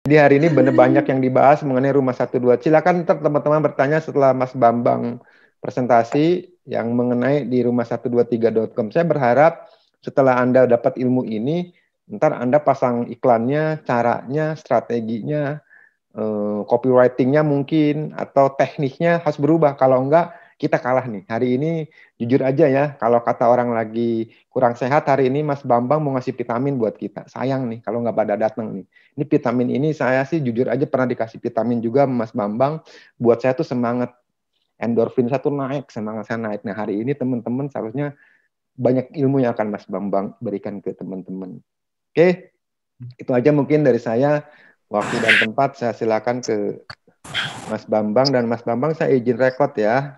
Jadi hari ini benar banyak yang dibahas mengenai Rumah 12. Silakan teman-teman bertanya setelah Mas Bambang presentasi yang mengenai di rumah123.com. Saya berharap setelah Anda dapat ilmu ini, ntar Anda pasang iklannya, caranya, strateginya, copywritingnya mungkin, atau tekniknya harus berubah. Kalau enggak, kita kalah nih. Hari ini jujur aja ya, kalau kata orang lagi kurang sehat, hari ini Mas Bambang mau ngasih vitamin buat kita. Sayang nih kalau nggak pada datang nih. Ini vitamin ini saya sih jujur aja pernah dikasih vitamin juga Mas Bambang. Buat saya tuh semangat, endorfin saya tuh naik, semangat saya naik. Nah hari ini teman-teman seharusnya banyak ilmu yang akan Mas Bambang berikan ke teman-teman. Oke, itu aja mungkin dari saya. Waktu dan tempat saya silakan ke Mas Bambang, dan Mas Bambang saya izin rekod ya.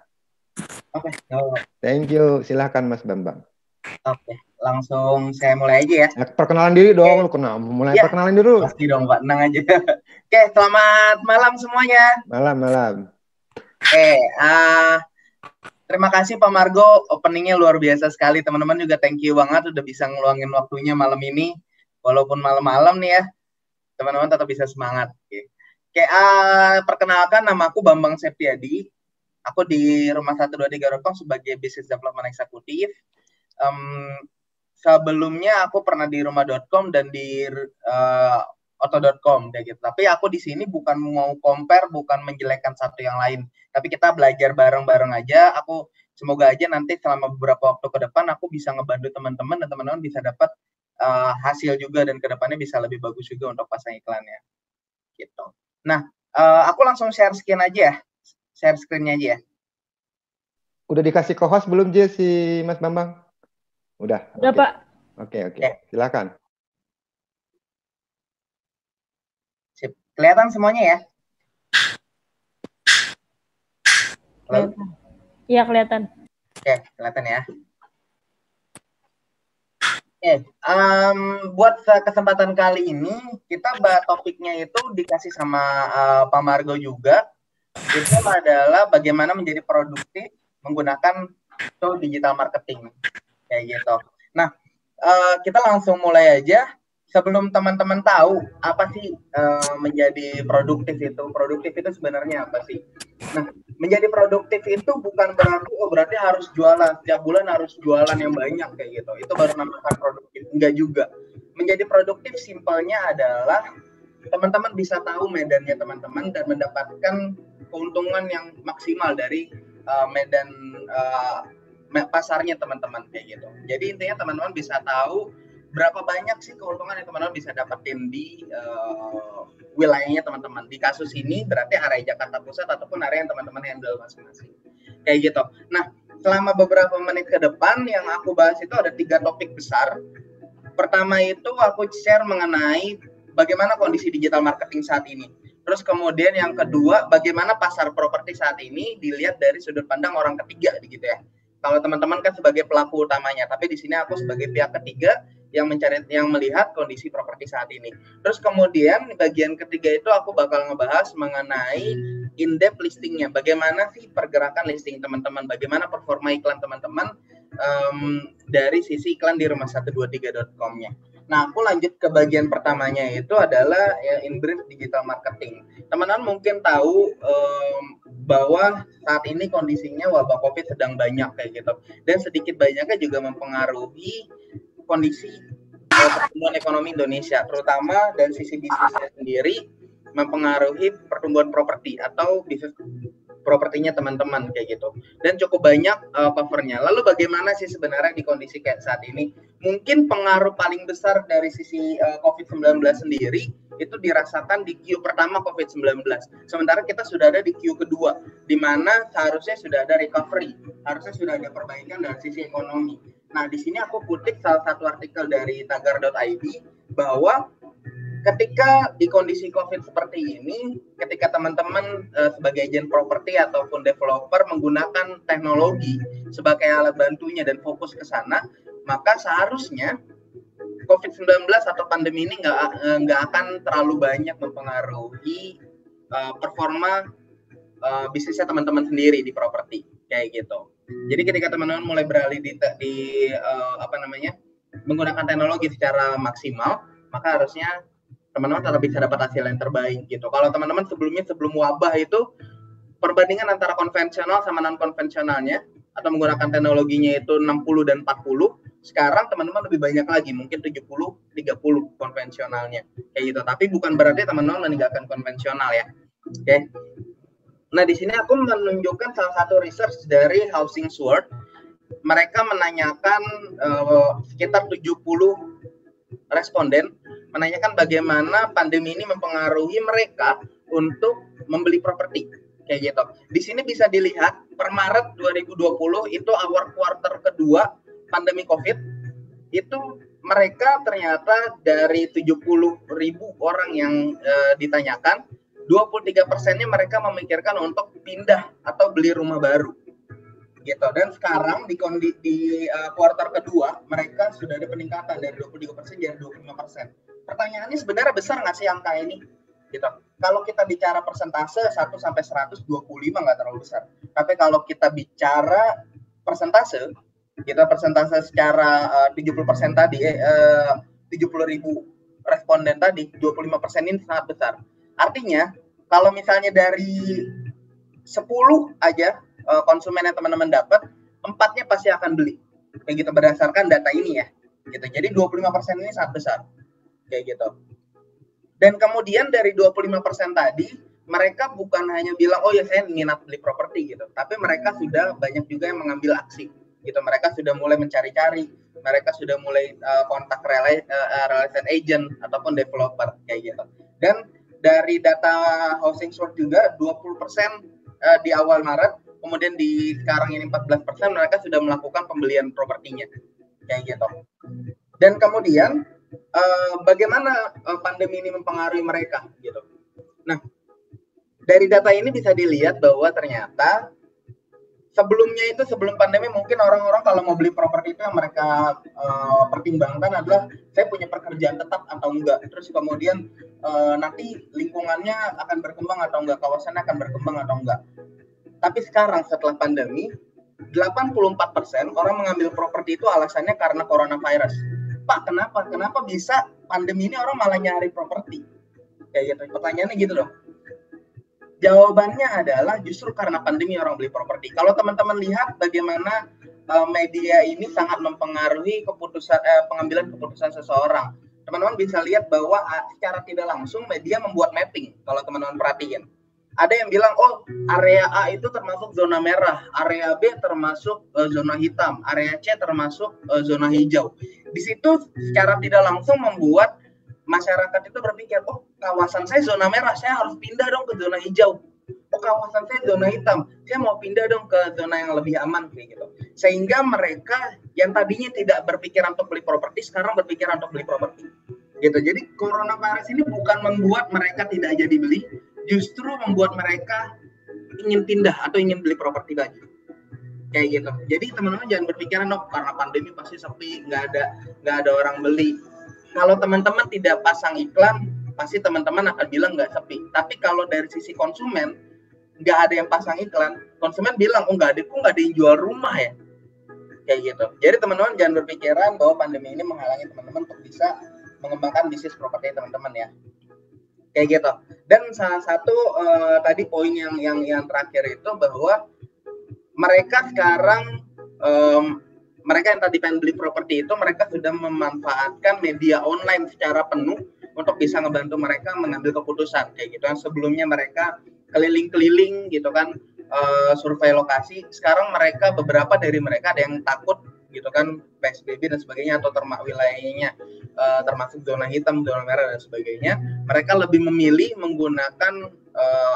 Oke, Thank you. Silakan Mas Bambang. oke, langsung saya mulai aja ya. Perkenalan diri dong, lu mulai Ya, perkenalan dulu. pasti dong Pak, tenang aja. Oke, selamat malam semuanya. Malam. Oke, terima kasih Pak Margo, openingnya luar biasa sekali. Teman-teman juga thank you banget udah bisa ngeluangin waktunya malam ini. Walaupun malam-malam nih ya, teman-teman tetap bisa semangat. Oke, perkenalkan nama aku Bambang Septiadi. Aku di Rumah123.com sebagai Business Development Executive. Sebelumnya aku pernah di Rumah.com dan di Auto.com kayak gitu. Tapi aku di sini bukan mau compare, bukan menjelekkan satu yang lain. Tapi kita belajar bareng-bareng aja. Aku semoga aja nanti selama beberapa waktu ke depan aku bisa ngebantu teman-teman dan teman-teman bisa dapat hasil juga dan kedepannya bisa lebih bagus juga untuk pasang iklannya. Gitu. Nah, aku langsung share screen aja ya. Share screen-nya aja ya. Udah dikasih co-host belum si Mas Bambang? Udah okay. Pak. Oke. Silakan. Sip. Kelihatan semuanya ya? Kelihatan. Iya, kelihatan. Oke, kelihatan ya. Buat kesempatan kali ini kita bahas topiknya itu dikasih sama Pak Margo juga. Itu adalah bagaimana menjadi produktif menggunakan tool digital marketing kayak gitu. Nah, kita langsung mulai aja. Sebelum teman-teman tahu apa sih menjadi produktif itu sebenarnya apa sih? Nah, menjadi produktif itu bukan berarti harus jualan setiap bulan, harus jualan yang banyak kayak gitu. Itu baru namanya produktif. Enggak juga. Menjadi produktif simpelnya adalah teman-teman bisa tahu medannya teman-teman dan mendapatkan keuntungan yang maksimal dari medan pasarnya teman-teman kayak gitu. Jadi intinya teman-teman bisa tahu berapa banyak sih keuntungan yang teman-teman bisa dapetin di wilayahnya teman-teman. Di kasus ini berarti area Jakarta Pusat ataupun area yang teman-teman handle masing-masing. Kayak gitu. Nah, selama beberapa menit ke depan yang aku bahas itu ada 3 topik besar. Pertama itu aku share mengenai bagaimana kondisi digital marketing saat ini. Terus kemudian yang kedua, bagaimana pasar properti saat ini dilihat dari sudut pandang orang ketiga gitu ya. Kalau teman-teman kan sebagai pelaku utamanya, tapi di sini aku sebagai pihak ketiga yang melihat kondisi properti saat ini. Terus kemudian bagian ketiga itu aku bakal ngebahas mengenai in-depth listingnya. Bagaimana sih pergerakan listing teman-teman, bagaimana performa iklan teman-teman dari sisi iklan di rumah123.com-nya. Nah, aku lanjut ke bagian pertamanya itu adalah in brief digital marketing. Teman-teman mungkin tahu bahwa saat ini kondisinya wabah COVID sedang banyak kayak gitu. Dan sedikit banyaknya juga mempengaruhi kondisi pertumbuhan ekonomi Indonesia, terutama dari sisi bisnisnya sendiri mempengaruhi pertumbuhan properti atau bisnis propertinya teman-teman kayak gitu. Dan cukup banyak covernya. Lalu bagaimana sih sebenarnya di kondisi kayak saat ini? Mungkin pengaruh paling besar dari sisi COVID-19 sendiri itu dirasakan di Q pertama COVID-19. Sementara kita sudah ada di Q kedua, di mana seharusnya sudah ada recovery, harusnya sudah ada perbaikan dari sisi ekonomi. Nah, di sini aku kutip salah satu artikel dari tagar.id bahwa ketika di kondisi COVID seperti ini, ketika teman-teman sebagai agen properti ataupun developer menggunakan teknologi sebagai alat bantunya dan fokus ke sana, maka seharusnya COVID-19 atau pandemi ini nggak akan terlalu banyak mempengaruhi performa bisnisnya teman-teman sendiri di properti kayak gitu. Jadi ketika teman-teman mulai beralih menggunakan teknologi secara maksimal, maka harusnya teman-teman tetap bisa dapat hasil yang terbaik gitu. Kalau teman-teman sebelum wabah itu perbandingan antara konvensional sama non konvensionalnya atau menggunakan teknologinya itu 60 dan 40, sekarang teman-teman lebih banyak lagi, mungkin 70 30 konvensionalnya kayak gitu. Tapi bukan berarti teman-teman meninggalkan konvensional ya. Oke. Nah, di sini aku menunjukkan salah satu research dari Housing Sword. Mereka menanyakan sekitar 70 responden menanyakan bagaimana pandemi ini mempengaruhi mereka untuk membeli properti kayak gitu. Di sini bisa dilihat per Maret 2020 itu awal kuarter kedua pandemi Covid itu mereka ternyata dari 70.000 orang yang ditanyakan 23%-nya mereka memikirkan untuk pindah atau beli rumah baru gitu. Dan sekarang di kuartal kedua mereka sudah ada peningkatan dari 23% jadi 25%. Pertanyaannya sebenarnya besar nggak sih angka ini? Gitu. Kalau kita bicara persentase 1 sampai 100, 25 nggak terlalu besar. Tapi kalau kita bicara persentase secara 70% tadi 70.000 responden tadi 25% ini sangat besar. Artinya kalau misalnya dari 10 aja konsumen yang teman-teman dapat, 4-nya pasti akan beli. Kayak gitu berdasarkan data ini ya. Gitu. Jadi 25% ini sangat besar. Kayak gitu. Dan kemudian dari 25% tadi, mereka bukan hanya bilang, oh ya saya minat beli properti gitu. Tapi mereka sudah banyak juga yang mengambil aksi. Gitu. Mereka sudah mulai mencari-cari. Mereka sudah mulai kontak real estate agent ataupun developer. Kayak gitu. Dan dari data Housing Sword juga, 20% di awal Maret, kemudian di sekarang ini 14% mereka sudah melakukan pembelian propertinya kayak gitu. Dan kemudian bagaimana pandemi ini mempengaruhi mereka gitu. Nah, dari data ini bisa dilihat bahwa ternyata sebelum pandemi mungkin orang-orang kalau mau beli properti itu yang mereka pertimbangkan adalah saya punya pekerjaan tetap atau enggak. Terus kemudian nanti lingkungannya akan berkembang atau enggak, kawasannya akan berkembang atau enggak. Tapi sekarang setelah pandemi, 84% orang mengambil properti itu alasannya karena coronavirus. Pak, kenapa? Kenapa bisa pandemi ini orang malah nyari properti? Kayak gitu. Pertanyaannya gitu loh. Jawabannya adalah justru karena pandemi orang beli properti. Kalau teman-teman lihat bagaimana media ini sangat mempengaruhi pengambilan keputusan seseorang. Teman-teman bisa lihat bahwa secara tidak langsung media membuat mapping kalau teman-teman perhatiin. Ada yang bilang, oh area A itu termasuk zona merah, area B termasuk zona hitam, area C termasuk zona hijau. Di situ secara tidak langsung membuat masyarakat itu berpikir, oh kawasan saya zona merah, saya harus pindah dong ke zona hijau. Oh kawasan saya zona hitam, saya mau pindah dong ke zona yang lebih aman kayak gitu. Sehingga mereka yang tadinya tidak berpikiran untuk beli properti, sekarang berpikiran untuk beli properti. Gitu. Jadi coronavirus ini bukan membuat mereka tidak jadi beli, justru membuat mereka ingin pindah atau ingin beli properti lagi. Kayak gitu. Jadi teman-teman jangan berpikiran karena pandemi pasti sepi, nggak ada orang beli. Kalau teman-teman tidak pasang iklan, pasti teman-teman akan bilang nggak sepi. Tapi kalau dari sisi konsumen, nggak ada yang pasang iklan, konsumen bilang, oh nggak ada yang jual rumah ya. Kayak gitu. Jadi teman-teman jangan berpikiran bahwa pandemi ini menghalangi teman-teman untuk bisa mengembangkan bisnis properti teman-teman ya. Kayak gitu. Dan salah satu tadi poin yang terakhir itu bahwa mereka sekarang mereka yang tadi pengen beli properti itu mereka sudah memanfaatkan media online secara penuh untuk bisa ngebantu mereka mengambil keputusan kayak gitu. Yang sebelumnya mereka keliling-keliling gitu kan survei lokasi, sekarang beberapa dari mereka ada yang takut gitu kan PSBB dan sebagainya atau wilayahnya termasuk zona hitam, zona merah dan sebagainya, mereka lebih memilih menggunakan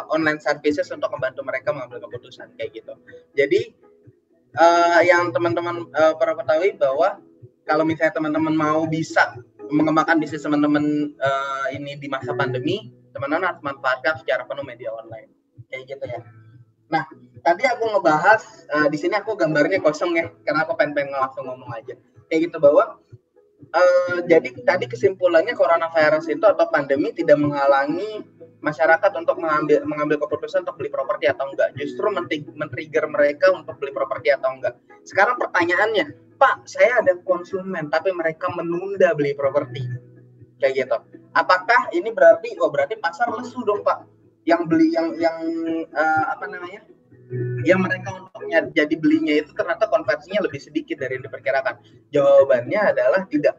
online services untuk membantu mereka mengambil keputusan kayak gitu. Jadi yang teman-teman perlu ketahui bahwa kalau misalnya teman-teman mau bisa mengembangkan bisnis teman-teman ini di masa pandemi, teman-teman harus manfaatkan secara penuh media online kayak gitu ya. Nah, tadi aku ngebahas di sini aku gambarnya kosong ya, karena aku pengen langsung ngomong aja. Kayak gitu bahwa jadi tadi kesimpulannya coronavirus itu atau pandemi tidak menghalangi masyarakat untuk mengambil keputusan untuk beli properti atau enggak. Justru men-trigger mereka untuk beli properti atau enggak. Sekarang pertanyaannya, Pak, saya ada konsumen tapi mereka menunda beli properti. Kayak gitu. Apakah ini berarti berarti pasar lesu dong Pak? Yang beli yang apa namanya? Yang mereka untuknya jadi belinya itu ternyata konversinya lebih sedikit dari yang diperkirakan. Jawabannya adalah tidak.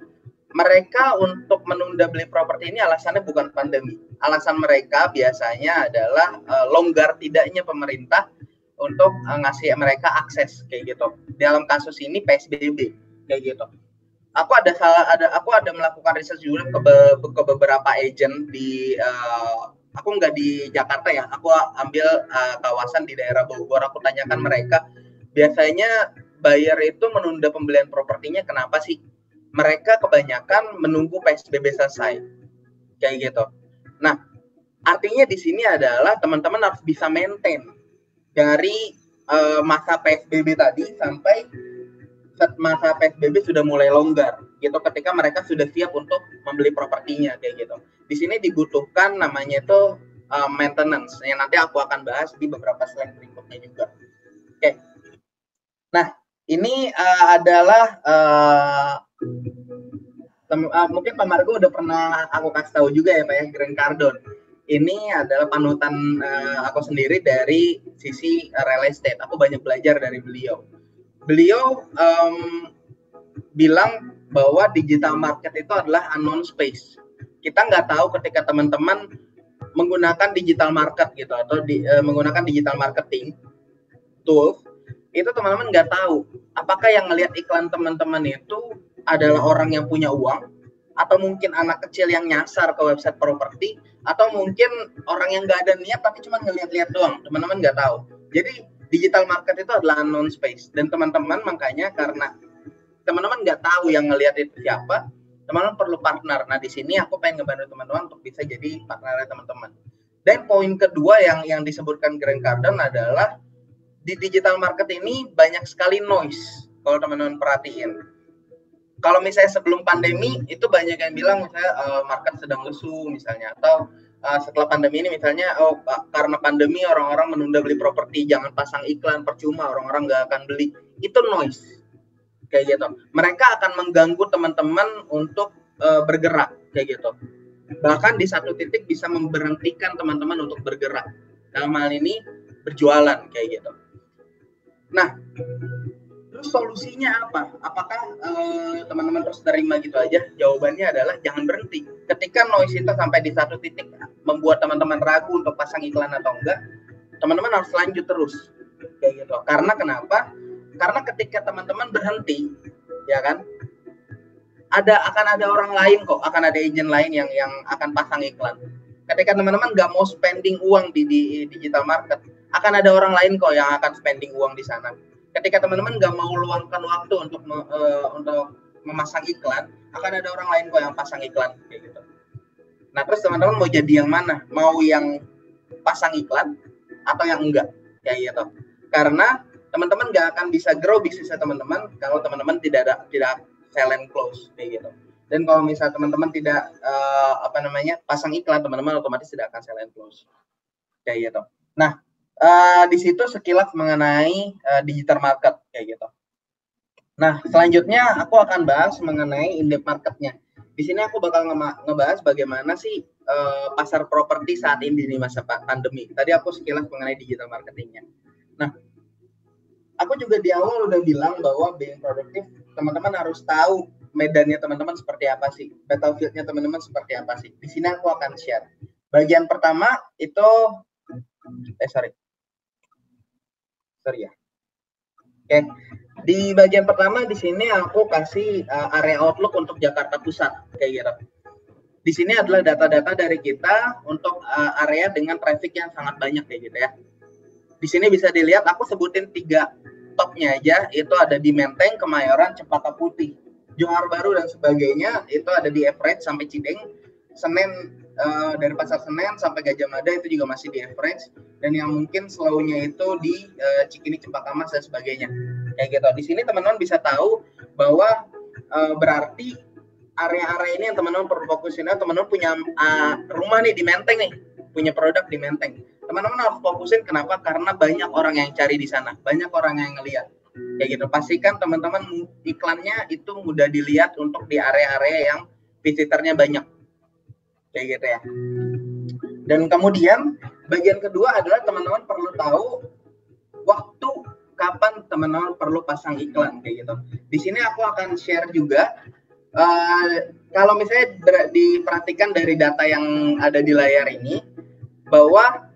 Mereka untuk menunda beli properti ini alasannya bukan pandemi. Alasan mereka biasanya adalah longgar tidaknya pemerintah untuk ngasih mereka akses kayak gitu. Dalam kasus ini PSBB kayak gitu. Aku ada melakukan riset juga ke beberapa agent di aku nggak di Jakarta ya, aku ambil kawasan di daerah Bogor. Aku tanyakan mereka, biasanya buyer itu menunda pembelian propertinya kenapa sih? Mereka kebanyakan menunggu PSBB selesai, kayak gitu. Nah, artinya di sini adalah teman-teman harus bisa maintain dari masa PSBB tadi sampai masa PSBB sudah mulai longgar gitu, ketika mereka sudah siap untuk membeli propertinya kayak gitu. Di sini dibutuhkan namanya itu maintenance yang nanti aku akan bahas di beberapa slide berikutnya juga. Oke. Nah, ini adalah mungkin Pak Margo udah pernah aku kasih tahu juga ya Pak ya, Grant Cardone. Ini adalah panutan aku sendiri dari sisi real estate. Aku banyak belajar dari beliau. Beliau bilang bahwa digital market itu adalah unknown space. Kita nggak tahu ketika teman-teman menggunakan digital market gitu atau menggunakan digital marketing tools, itu teman-teman nggak tahu apakah yang ngelihat iklan teman-teman itu adalah orang yang punya uang, atau mungkin anak kecil yang nyasar ke website properti, atau mungkin orang yang nggak ada niat tapi cuma ngelihat-lihat doang. Teman-teman nggak tahu. Jadi digital market itu adalah unknown space, dan teman-teman makanya karena teman-teman nggak tahu yang ngelihat itu siapa, teman-teman perlu partner. Nah di sini aku pengen ngebantu teman-teman untuk bisa jadi partnernya teman-teman. Dan poin kedua yang disebutkan Grant Cardone adalah di digital market ini banyak sekali noise. Kalau teman-teman perhatiin, kalau misalnya sebelum pandemi itu banyak yang bilang misalnya market sedang lesu misalnya, atau setelah pandemi ini misalnya karena pandemi orang-orang menunda beli properti, jangan pasang iklan percuma, orang-orang nggak akan beli. Itu noise kayak gitu. Mereka akan mengganggu teman-teman untuk bergerak kayak gitu. Bahkan di satu titik bisa memberhentikan teman-teman untuk bergerak. Dalam hal ini berjualan kayak gitu. Nah, terus solusinya apa? Apakah teman-teman terus terima gitu aja? Jawabannya adalah jangan berhenti. Ketika noise itu sampai di satu titik membuat teman-teman ragu untuk pasang iklan atau enggak, teman-teman harus lanjut terus kayak gitu. Karena kenapa? Karena ketika teman-teman berhenti, ya kan, akan ada orang lain kok, akan ada agent lain yang akan pasang iklan. Ketika teman-teman nggak mau spending uang di digital market, akan ada orang lain kok yang akan spending uang di sana. Ketika teman-teman nggak mau luangkan waktu untuk memasang iklan, akan ada orang lain kok yang pasang iklan kayak gitu. Nah terus teman-teman mau jadi yang mana? Mau yang pasang iklan atau yang enggak kayak gitu? Karena teman-teman nggak akan bisa grow bisnisnya teman-teman kalau teman-teman tidak sell and close kayak gitu. Dan kalau misalnya teman-teman tidak pasang iklan, teman-teman otomatis tidak akan sell and close kayak gitu. Nah di situ sekilas mengenai digital market kayak gitu. Nah selanjutnya aku akan bahas mengenai in-depth marketnya. Di sini aku bakal ngebahas bagaimana sih pasar properti saat ini di masa pandemi. Tadi aku sekilas mengenai digital marketingnya. Nah aku juga di awal udah bilang bahwa being produktif, teman-teman harus tahu medannya teman-teman seperti apa sih, battlefield-nya teman-teman seperti apa sih. Di sini aku akan share. Bagian pertama itu sorry ya. Oke. Di bagian pertama di sini aku kasih area outlook untuk Jakarta Pusat kayak gitu. Di sini adalah data-data dari kita untuk area dengan traffic yang sangat banyak kayak gitu ya. Di sini bisa dilihat aku sebutin 3 topnya aja, itu ada di Menteng, Kemayoran, Cempaka Putih, Johar Baru dan sebagainya, itu ada di average sampai Cideng. Senen dari Pasar Senen sampai Gajah Mada itu juga masih di average, dan yang mungkin slow-nya itu di Cikini, Cempaka Mas dan sebagainya kayak gitu. Di sini teman-teman bisa tahu bahwa berarti area-area ini yang teman-teman perlu fokusin. Teman-teman punya rumah nih di Menteng nih, punya produk di Menteng, teman-teman harus fokusin. Kenapa? Karena banyak orang yang cari di sana, banyak orang yang ngelihat kayak gitu. Pastikan teman-teman iklannya itu mudah dilihat untuk di area-area yang visitornya banyak kayak gitu ya. Dan kemudian bagian kedua adalah teman-teman perlu tahu waktu kapan teman-teman perlu pasang iklan kayak gitu. Di sini aku akan share juga kalau misalnya diperhatikan dari data yang ada di layar ini bahwa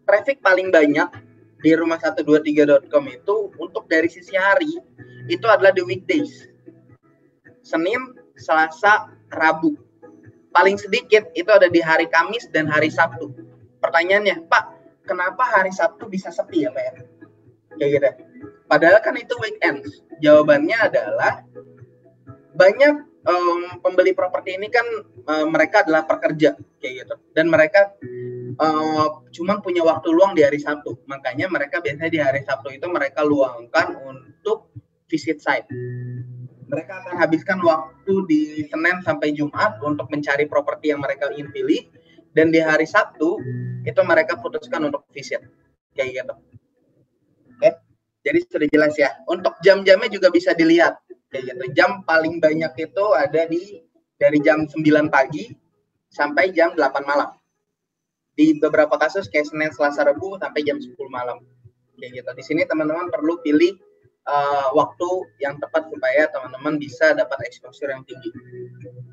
traffic paling banyak di rumah123.com itu untuk dari sisi hari itu adalah di weekdays. Senin, Selasa, Rabu. Paling sedikit itu ada di hari Kamis dan hari Sabtu. Pertanyaannya, Pak, kenapa hari Sabtu bisa sepi ya Pak ya? Kayak gitu. Padahal kan itu weekend. Jawabannya adalah banyak pembeli properti ini kan mereka adalah pekerja kayak gitu. Dan mereka cuma punya waktu luang di hari Sabtu. Makanya mereka biasanya di hari Sabtu itu mereka luangkan untuk visit site. Mereka akan habiskan waktu di Senin sampai Jumat untuk mencari properti yang mereka ingin pilih, dan di hari Sabtu itu mereka putuskan untuk visit kayak gitu. Oke, jadi sudah jelas ya. Untuk jam-jamnya juga bisa dilihat kayak gitu. Jam paling banyak itu ada dari jam 9 pagi sampai jam 8 malam. Di beberapa kasus kayak Senin, Selasa, Rabu sampai jam 10 malam kayak gitu. Di sini teman-teman perlu pilih waktu yang tepat supaya teman-teman bisa dapat exposure yang tinggi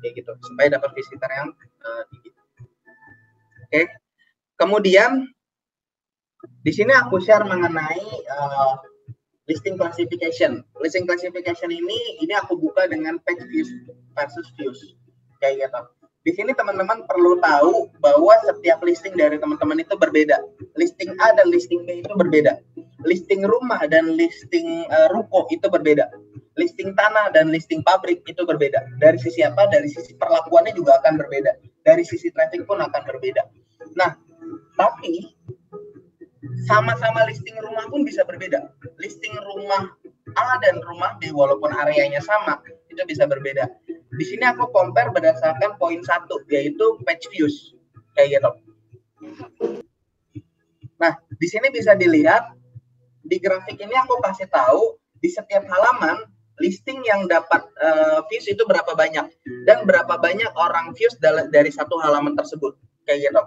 kayak gitu, supaya dapat visitor yang tinggi. Oke. Kemudian di sini aku share mengenai listing classification. Listing classification ini aku buka dengan page views versus views kayak gitu. Di sini teman-teman perlu tahu bahwa setiap listing dari teman-teman itu berbeda. Listing A dan listing B itu berbeda. Listing rumah dan listing ruko itu berbeda. Listing tanah dan listing pabrik itu berbeda. Dari sisi apa? Dari sisi perlakuannya juga akan berbeda. Dari sisi traffic pun akan berbeda. Nah, tapi sama-sama listing rumah pun bisa berbeda. Listing rumah A dan rumah B walaupun areanya sama, itu bisa berbeda. Di sini aku compare berdasarkan poin 1, yaitu page views kayak gitu. Nah, di sini bisa dilihat di grafik ini aku kasih tahu di setiap halaman listing yang dapat views itu berapa banyak dan berapa banyak orang views dari satu halaman tersebut kayak gitu.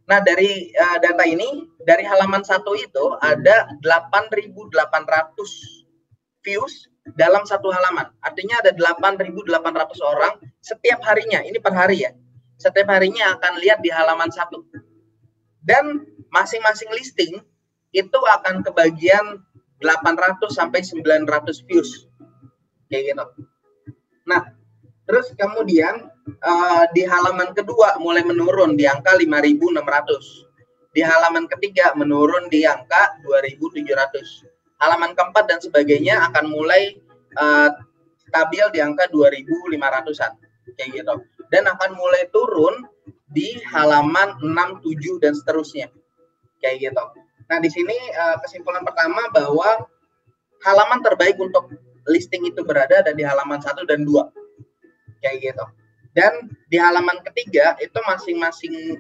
Nah, dari data ini dari halaman 1 itu ada 8.800 views dalam satu halaman. Artinya ada 8.800 orang setiap harinya. Ini per hari ya. Setiap harinya akan lihat di halaman 1. Dan masing-masing listing itu akan kebagian 800 sampai 900 views. Kayak gitu. Nah, terus kemudian di halaman kedua mulai menurun di angka 5.600. Di halaman ketiga menurun di angka 2.700. Halaman keempat dan sebagainya akan mulai stabil di angka 2.500-an kayak gitu, dan akan mulai turun di halaman 6, 7 dan seterusnya kayak gitu. Nah, di sini kesimpulan pertama bahwa halaman terbaik untuk listing itu berada di halaman 1 dan 2 kayak gitu. Dan di halaman ketiga itu masing-masing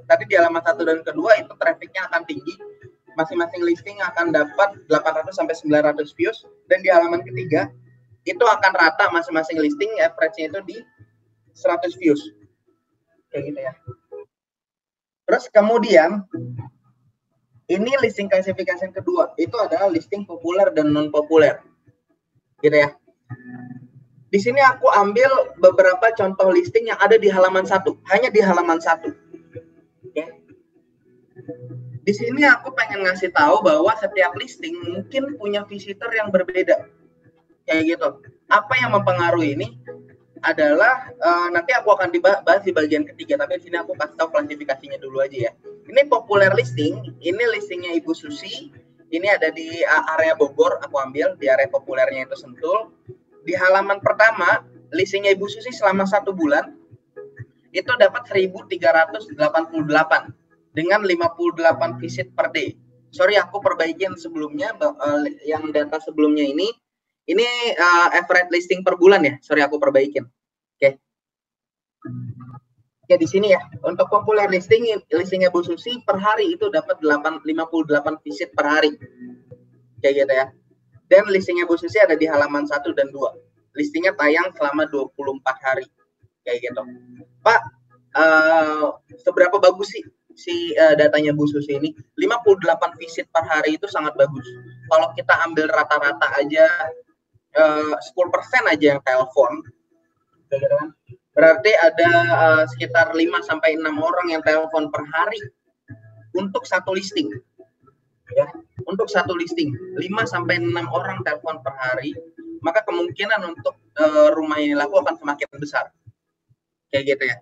tadi di halaman 1 dan kedua itu trafficnya akan tinggi. Masing-masing listing akan dapat 800 sampai 900 views, dan di halaman ketiga itu akan rata masing-masing listing average-nya itu di 100 views. Kayak gitu ya. Terus kemudian ini listing classification kedua, itu adalah listing populer dan non populer. Gitu ya. Di sini aku ambil beberapa contoh listing yang ada di halaman 1, hanya di halaman 1. Oke. Di sini aku pengen ngasih tahu bahwa setiap listing mungkin punya visitor yang berbeda. Kayak gitu. Apa yang mempengaruhi ini adalah nanti aku akan dibahas di bagian ketiga, tapi di sini aku kasih tahu klasifikasinya dulu aja ya. Ini populer listing, ini listingnya Ibu Susi. Ini ada di area Bogor, aku ambil di area populernya itu Sentul. Di halaman pertama, listingnya Ibu Susi selama 1 bulan itu dapat 1.388 dengan 58 visit per day. Sorry, aku perbaikin sebelumnya yang data sebelumnya ini average listing per bulan ya. Sorry, aku perbaikin. Oke. Oke, di sini ya. Untuk populer listingnya Bu Susi per hari itu dapat 58 visit per hari. Kayak gitu ya. Dan listingnya Bu Susi ada di halaman 1 dan 2. Listingnya tayang selama 24 hari. Kayak gitu. Pak, seberapa bagus sih datanya Bu Susi ini. 58 visit per hari itu sangat bagus. Kalau kita ambil rata-rata aja 10% aja yang telepon, berarti ada sekitar 5-6 orang yang telepon per hari untuk satu listing. Ya, untuk satu listing 5-6 orang telepon per hari, maka kemungkinan untuk rumah ini laku akan semakin besar. Kayak gitu ya.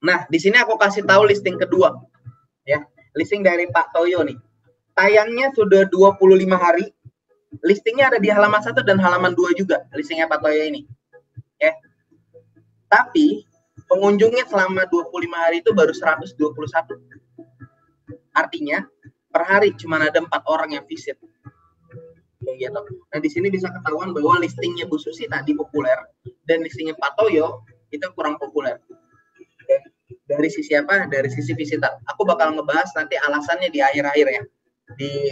Nah, di sini aku kasih tahu listing kedua. Ya, listing dari Pak Toyo nih. Tayangnya sudah 25 hari. Listingnya ada di halaman 1 dan halaman 2 juga, listingnya Pak Toyo ini. Ya. Tapi pengunjungnya selama 25 hari itu baru 121. Artinya per hari cuma ada 4 orang yang visit. Kayak gitu. Nah, di sini bisa ketahuan bahwa listingnya Bu Susi tadi populer dan listingnya Pak Toyo itu kurang populer. Oke. Dari sisi apa? Dari sisi visitor. Aku bakal ngebahas nanti alasannya di akhir-akhir ya.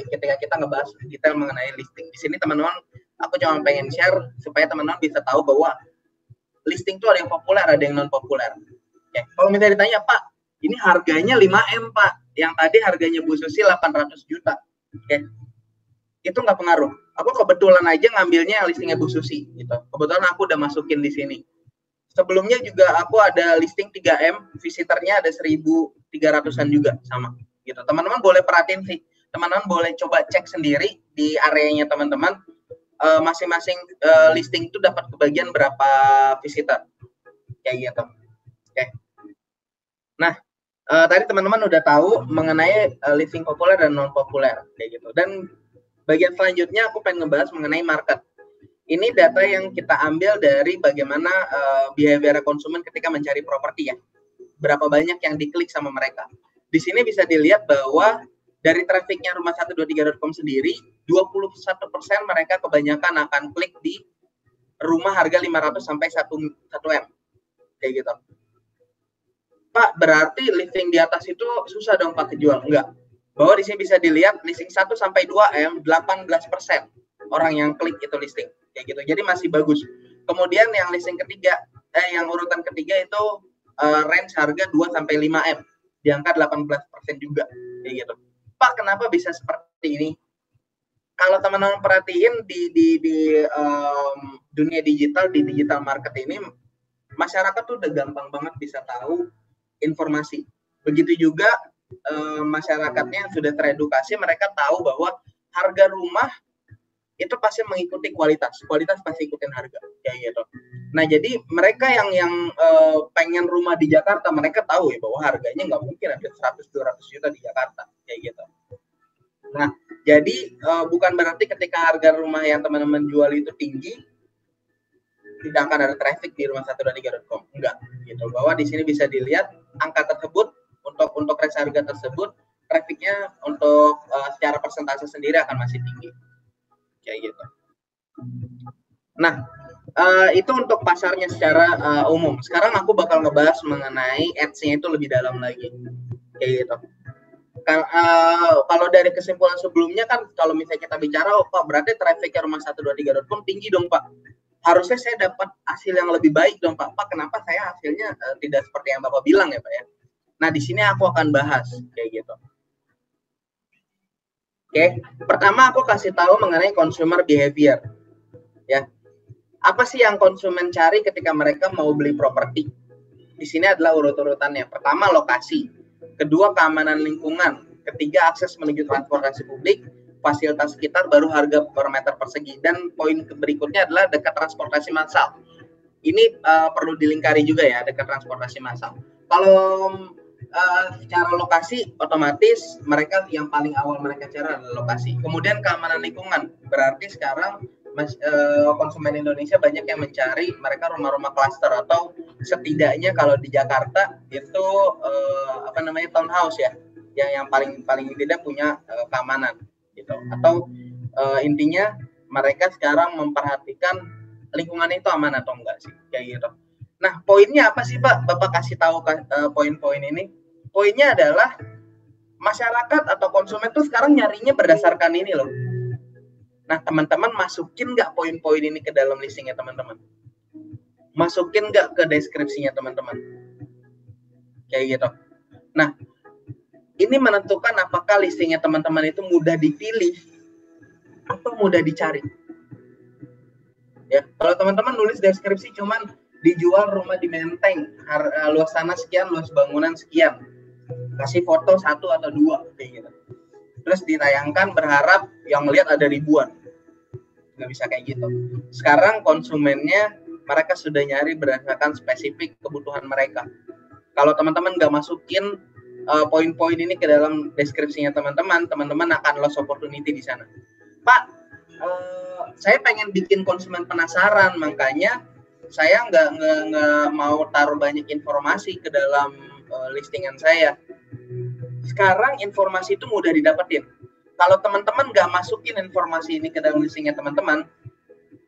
Ketika kita ngebahas detail mengenai listing. Di sini teman-teman, aku cuma pengen share supaya teman-teman bisa tahu bahwa listing itu ada yang populer, ada yang non populer. Oke. Kalau misalnya ditanya, Pak, ini harganya 5M, Pak. Yang tadi harganya Bu Susi 800 juta. Oke. Itu nggak pengaruh. Aku kebetulan aja ngambilnya listingnya Bu Susi gitu. Kebetulan aku udah masukin di sini. Sebelumnya juga aku ada listing 3M, visitornya ada 1.300-an juga sama gitu. Teman-teman boleh perhatiin sih. Teman-teman boleh coba cek sendiri di areanya teman-teman, masing-masing listing itu dapat kebagian berapa visitor. Kayak gitu. Oke. Nah, tadi teman-teman udah tahu mengenai listing populer dan non populer kayak gitu. Dan bagian selanjutnya aku pengen ngebahas mengenai market. Ini data yang kita ambil dari bagaimana behavior konsumen ketika mencari properti ya. Berapa banyak yang diklik sama mereka. Di sini bisa dilihat bahwa dari trafficnya rumah123.com sendiri, 21% mereka kebanyakan akan klik di rumah harga 500 sampai 1M. Kayak gitu. Pak, berarti listing di atas itu susah dong Pak kejual? Enggak. Bahwa di sini bisa dilihat listing 1 sampai 2M 18% orang yang klik itu listing. Kayak gitu. Jadi masih bagus. Kemudian yang listing ketiga, yang urutan ketiga itu range harga 2 sampai 5M. Di angka 18% juga. Kayak gitu. Pak, kenapa bisa seperti ini? Kalau teman-teman perhatiin di dunia digital, di digital market ini, masyarakat tuh udah gampang banget bisa tahu informasi. Begitu juga masyarakatnya yang sudah teredukasi, mereka tahu bahwa harga rumah itu pasti mengikuti kualitas pasti ikutin harga kayak gitu. Nah, jadi mereka yang pengen rumah di Jakarta, mereka tahu ya bahwa harganya nggak mungkin ada 100-200 juta di Jakarta kayak gitu. Nah, jadi bukan berarti ketika harga rumah yang teman-teman jual itu tinggi tidak akan ada traffic di rumah123.com. Enggak gitu. Bahwa di sini bisa dilihat angka tersebut untuk range harga tersebut, trafficnya untuk secara persentase sendiri akan masih tinggi. Kayak gitu. Nah, itu untuk pasarnya secara umum. Sekarang aku bakal ngebahas mengenai ads-nya itu lebih dalam lagi. Kayak gitu. Kalau dari kesimpulan sebelumnya kan, kalau misalnya kita bicara, oh Pak, berarti trafficnya rumah123.com tinggi dong Pak. Harusnya saya dapat hasil yang lebih baik dong Pak. Pak, kenapa saya hasilnya tidak seperti yang Bapak bilang ya Pak ya? Nah, di sini aku akan bahas kayak gitu. Oke, pertama aku kasih tahu mengenai consumer behavior. Ya. Apa sih yang konsumen cari ketika mereka mau beli properti? Di sini adalah urut-urutannya. Pertama, lokasi. Kedua, keamanan lingkungan. Ketiga, akses menuju transportasi publik. Fasilitas sekitar, baru harga per meter persegi. Dan poin berikutnya adalah dekat transportasi massal. Ini perlu dilingkari juga ya, dekat transportasi massal. Kalau secara lokasi, otomatis mereka yang paling awal mereka cari adalah lokasi. Kemudian keamanan lingkungan, berarti sekarang konsumen Indonesia banyak yang mencari mereka rumah-rumah klaster, atau setidaknya kalau di Jakarta itu townhouse ya, yang paling tidak punya keamanan gitu. Atau intinya mereka sekarang memperhatikan lingkungan itu aman atau enggak sih, kayak gitu. Nah, poinnya apa sih Pak? Bapak kasih tahu poin-poin ini. Poinnya adalah masyarakat atau konsumen tuh sekarang nyarinya berdasarkan ini loh. Nah, teman-teman masukin nggak poin-poin ini ke dalam listingnya teman-teman? Masukin nggak ke deskripsinya teman-teman? kayak gitu. Nah, ini menentukan apakah listingnya teman-teman itu mudah dipilih atau mudah dicari. Ya, kalau teman-teman nulis deskripsi cuman dijual rumah di Menteng, luas tanah sekian, luas bangunan sekian, kasih foto 1 atau 2 kayak gitu. Terus ditayangkan berharap yang lihat ada ribuan. Nggak bisa kayak gitu. Sekarang konsumennya mereka sudah nyari berdasarkan spesifik kebutuhan mereka. Kalau teman-teman nggak masukin poin-poin ini ke dalam deskripsinya teman-teman akan lost opportunity di sana. Pak, saya pengen bikin konsumen penasaran, makanya saya nggak mau taruh banyak informasi ke dalam listingan saya. Sekarang informasi itu mudah didapetin. Kalau teman-teman nggak masukin informasi ini ke dalam listingnya teman-teman,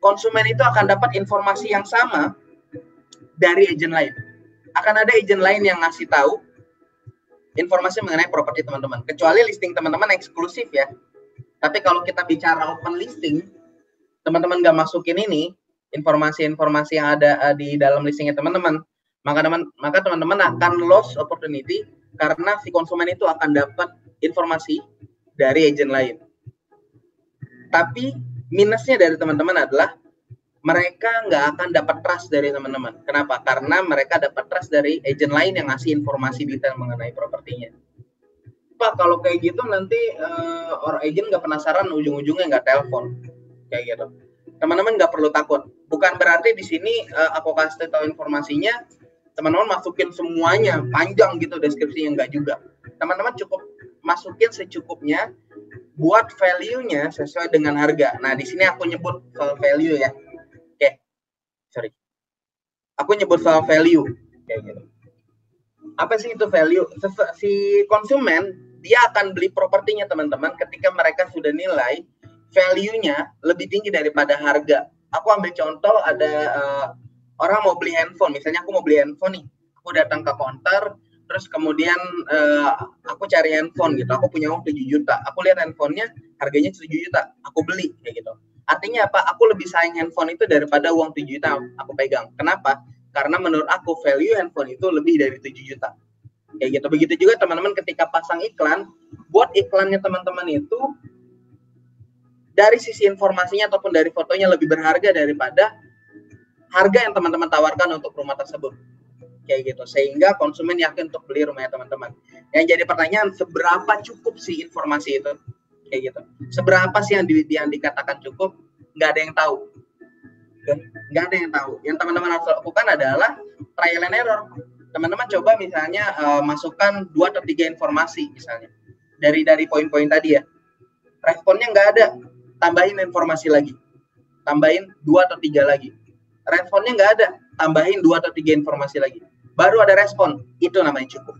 konsumen itu akan dapat informasi yang sama dari agent lain. Akan ada agent lain yang ngasih tahu informasi mengenai properti teman-teman. Kecuali listing teman-teman eksklusif ya. Tapi kalau kita bicara open listing, teman-teman nggak masukin ini, informasi-informasi yang ada di dalam listingnya teman-teman, maka teman-teman akan lost opportunity karena si konsumen itu akan dapat informasi dari agent lain. Tapi minusnya dari teman-teman adalah mereka nggak akan dapat trust dari teman-teman. Kenapa? Karena mereka dapat trust dari agent lain yang ngasih informasi detail mengenai propertinya. Pak, kalau kayak gitu nanti orang agent nggak penasaran, ujung-ujungnya nggak telepon. Kayak gitu. Teman-teman nggak perlu takut. Bukan berarti di sini aku kasih tahu informasinya, teman-teman masukin semuanya, panjang gitu deskripsinya, nggak juga. Teman-teman cukup masukin secukupnya, buat value-nya sesuai dengan harga. Nah, di sini aku nyebut soal value ya. Oke, sorry. Aku nyebut soal value. Kayak gitu. Apa sih itu value? Si konsumen, dia akan beli propertinya teman-teman ketika mereka sudah nilai value-nya lebih tinggi daripada harga. Aku ambil contoh, ada orang mau beli handphone. Misalnya aku mau beli handphone nih. Aku datang ke counter, terus kemudian aku cari handphone gitu. Aku punya uang 7 juta. Aku lihat handphonenya harganya 7 juta. Aku beli kayak gitu. Artinya apa? Aku lebih sayang handphone itu daripada uang 7 juta aku pegang. Kenapa? Karena menurut aku value handphone itu lebih dari 7 juta. Kayak gitu. Begitu juga teman-teman ketika pasang iklan, buat iklannya teman-teman itu dari sisi informasinya ataupun dari fotonya lebih berharga daripada harga yang teman-teman tawarkan untuk rumah tersebut. Kayak gitu. Sehingga konsumen yakin untuk beli rumahnya teman-teman. Yang jadi pertanyaan, seberapa cukup sih informasi itu? Kayak gitu. Seberapa sih yang dikatakan cukup? Nggak ada yang tahu. Nggak ada yang tahu. Yang teman-teman harus lakukan adalah trial and error. Teman-teman coba misalnya masukkan 2 atau 3 informasi misalnya. Dari poin-poin tadi ya. Responnya nggak ada. Tambahin informasi lagi. Tambahin 2 atau 3 lagi. Responnya nggak ada. Tambahin 2 atau 3 informasi lagi. Baru ada respon. Itu namanya cukup.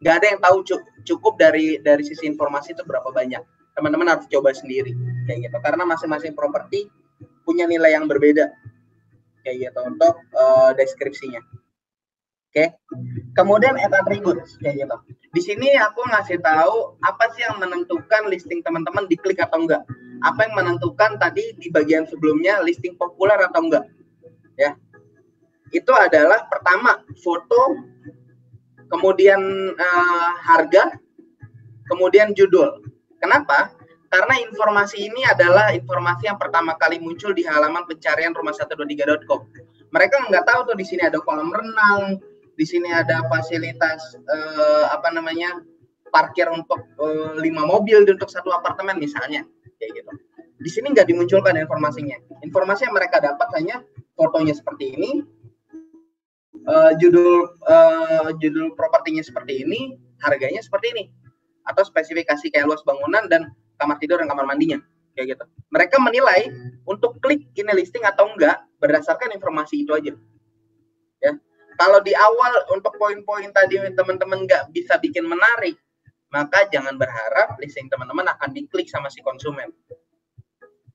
Nggak ada yang tahu cukup dari sisi informasi itu berapa banyak. Teman-teman harus coba sendiri. Kayak gitu. Karena masing-masing properti punya nilai yang berbeda. Kayak gitu. Untuk deskripsinya. Oke. Kemudian add attributes. Kayak gitu. Di sini aku ngasih tahu apa sih yang menentukan listing teman-teman diklik atau enggak. Apa yang menentukan tadi di bagian sebelumnya listing populer atau enggak. Ya. Itu adalah pertama foto, kemudian harga, kemudian judul. Kenapa? Karena informasi ini adalah informasi yang pertama kali muncul di halaman pencarian rumah123.com. Mereka nggak tahu tuh di sini ada kolam renang, di sini ada fasilitas parkir untuk 5 mobil untuk 1 apartemen misalnya, kayak gitu. Di sini nggak dimunculkan informasinya. Informasi yang mereka dapat hanya fotonya seperti ini, judul propertinya seperti ini, harganya seperti ini, atau spesifikasi kayak luas bangunan dan kamar tidur dan kamar mandinya, kayak gitu. Mereka menilai untuk klik ini listing atau enggak berdasarkan informasi itu aja. Ya, kalau di awal untuk poin-poin tadi teman-teman nggak bisa bikin menarik, maka jangan berharap listing teman-teman akan diklik sama si konsumen.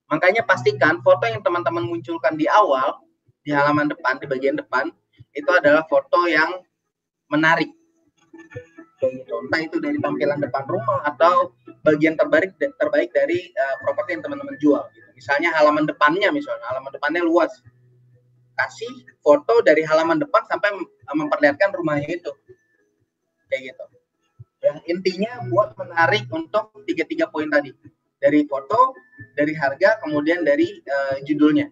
Makanya pastikan foto yang teman-teman munculkan di awal, di halaman depan, di bagian depan, itu adalah foto yang menarik. Entah itu dari tampilan depan rumah atau bagian terbaik dari properti yang teman-teman jual. Gitu. Misalnya halaman depannya, halaman depannya luas. Kasih foto dari halaman depan sampai memperlihatkan rumahnya itu. kayak gitu. Ya, intinya buat menarik untuk tiga poin tadi, dari foto, dari harga, kemudian dari judulnya,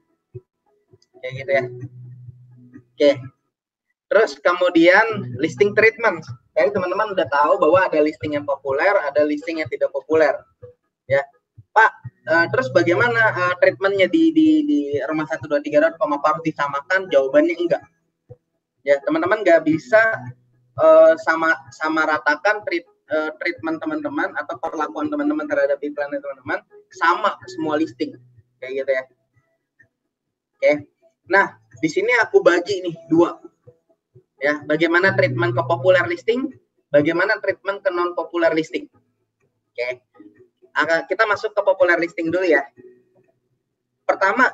kayak gitu ya. Oke. Terus kemudian listing treatment. Jadi teman-teman udah tahu bahwa ada listing yang populer, ada listing yang tidak populer. Ya, Pak. Terus bagaimana treatmentnya di rumah123.com, apa harus disamakan? Jawabannya enggak. Ya, teman-teman nggak bisa sama ratakan treatment teman-teman atau perlakuan teman-teman terhadap iklannya teman-teman sama semua listing, kayak gitu ya. Oke. Nah, di sini aku bagi nih dua. Ya, bagaimana treatment ke populer listing, bagaimana treatment ke non populer listing. Oke. Kita masuk ke populer listing dulu ya. Pertama,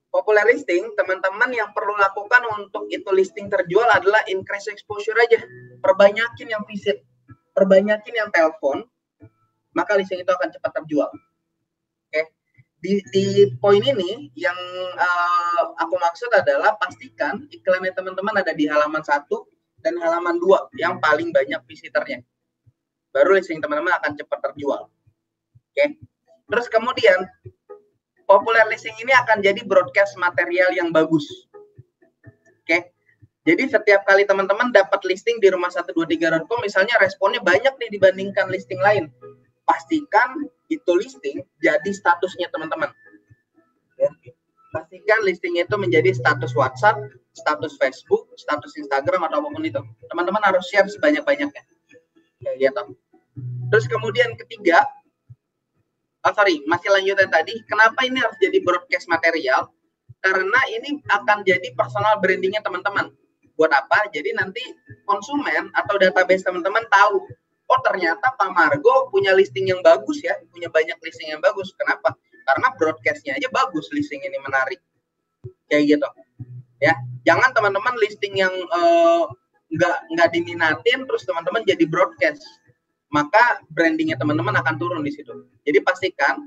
popular listing, teman-teman yang perlu lakukan untuk itu listing terjual adalah increase exposure aja. Perbanyakin yang visit, perbanyakin yang telepon, maka listing itu akan cepat terjual. Oke. Di poin ini yang aku maksud adalah pastikan iklannya teman-teman ada di halaman 1 dan halaman 2 yang paling banyak visitornya. Baru listing teman-teman akan cepat terjual. Oke. Terus kemudian popular listing ini akan jadi broadcast material yang bagus. Oke. Jadi setiap kali teman-teman dapat listing di rumah123.com, misalnya responnya banyak nih dibandingkan listing lain, pastikan itu listing jadi statusnya teman-teman. Ya. Pastikan listing itu menjadi status WhatsApp, status Facebook, status Instagram, atau apapun itu. Teman-teman harus share sebanyak-banyaknya. Kayak gitu. Terus kemudian ketiga, masih lanjutan tadi, kenapa ini harus jadi broadcast material? Karena ini akan jadi personal brandingnya teman-teman. Buat apa? Jadi nanti konsumen atau database teman-teman tahu, oh ternyata Pak Margo punya listing yang bagus ya, punya banyak listing yang bagus. Kenapa? Karena broadcastnya aja bagus, listing ini menarik. Kayak gitu. Ya, jangan teman-teman listing yang nggak diminatin, terus teman-teman jadi broadcast. Maka brandingnya teman-teman akan turun di situ. Jadi pastikan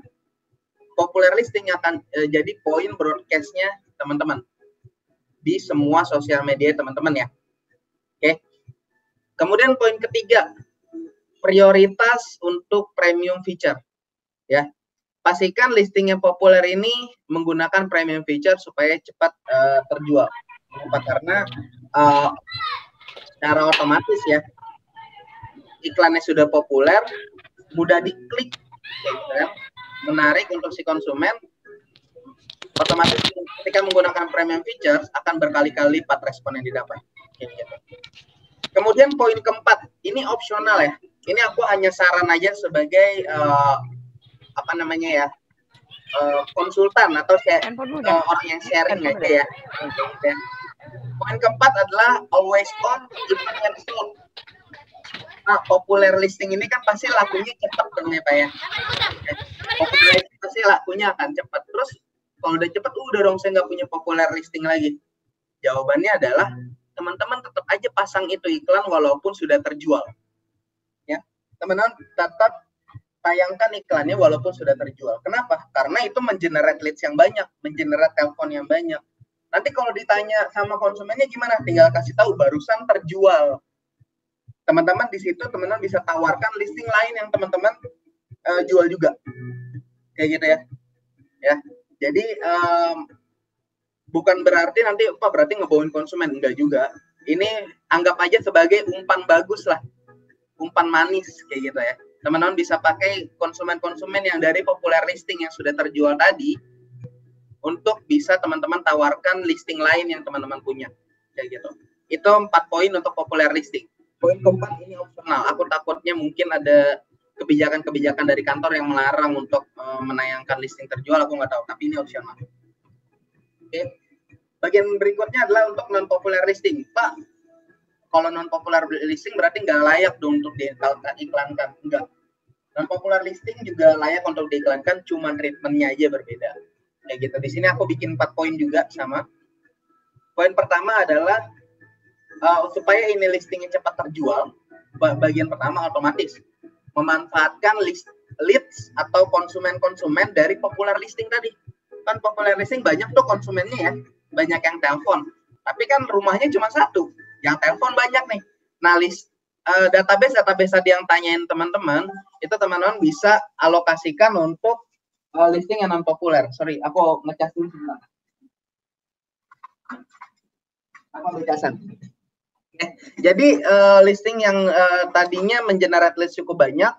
popular listing akan jadi poin broadcastnya teman-teman di semua sosial media teman-teman ya. Oke. Kemudian poin ketiga, prioritas untuk premium feature. Ya, pastikan listing yang populer ini menggunakan premium feature supaya cepat terjual. Kenapa? Karena secara otomatis ya, iklannya sudah populer, mudah diklik, ya, menarik untuk si konsumen, otomatis ketika menggunakan premium features akan berkali-kali lipat respon yang didapat. Gitu. Kemudian poin keempat, ini opsional ya. Ini aku hanya saran aja sebagai konsultan atau orang yang sharing aja ya. Poin keempat adalah always on, even when sold. Nah, popular listing ini kan pasti lakunya cepat dong ya Pak ya. Popular listing pasti lakunya akan cepat. Terus kalau udah cepat, udah dong saya nggak punya popular listing lagi. Jawabannya adalah teman-teman tetap aja pasang itu iklan walaupun sudah terjual. Ya, teman-teman tetap tayangkan iklannya walaupun sudah terjual. Kenapa? Karena itu mengenerate leads yang banyak, mengenerate telepon yang banyak. Nanti kalau ditanya sama konsumennya gimana, tinggal kasih tahu barusan terjual. Teman-teman di situ teman-teman bisa tawarkan listing lain yang teman-teman jual juga, kayak gitu ya. Ya, jadi bukan berarti nanti berarti ngebawain konsumen, enggak juga. Ini anggap aja sebagai umpan bagus lah, umpan manis kayak gitu ya. Teman-teman bisa pakai konsumen-konsumen yang dari popular listing yang sudah terjual tadi untuk bisa teman-teman tawarkan listing lain yang teman-teman punya, kayak gitu. Itu 4 poin untuk popular listing. Poin keempat ini opsional. Aku takutnya mungkin ada kebijakan-kebijakan dari kantor yang melarang untuk menayangkan listing terjual. Aku nggak tahu, tapi ini opsional. Oke. Bagian berikutnya adalah untuk non popular listing. Pak, kalau non popular listing berarti nggak layak dong untuk diiklankan. Enggak. Non popular listing juga layak untuk diiklankan, cuma treatmentnya aja berbeda. Kayak gitu. Di sini aku bikin 4 poin juga sama. Poin pertama adalah supaya ini listingnya cepat terjual, bagian pertama otomatis memanfaatkan leads atau konsumen-konsumen dari popular listing tadi. Kan popular listing banyak tuh konsumennya ya, banyak yang telepon. Tapi kan rumahnya cuma satu, yang telepon banyak nih. Nah, database tadi yang tanyain teman-teman, itu teman-teman bisa alokasikan untuk listing yang non populer. Sorry, aku ngecas dulu sebentar. Aku ambil casan. Jadi listing yang tadinya mengenerate list cukup banyak,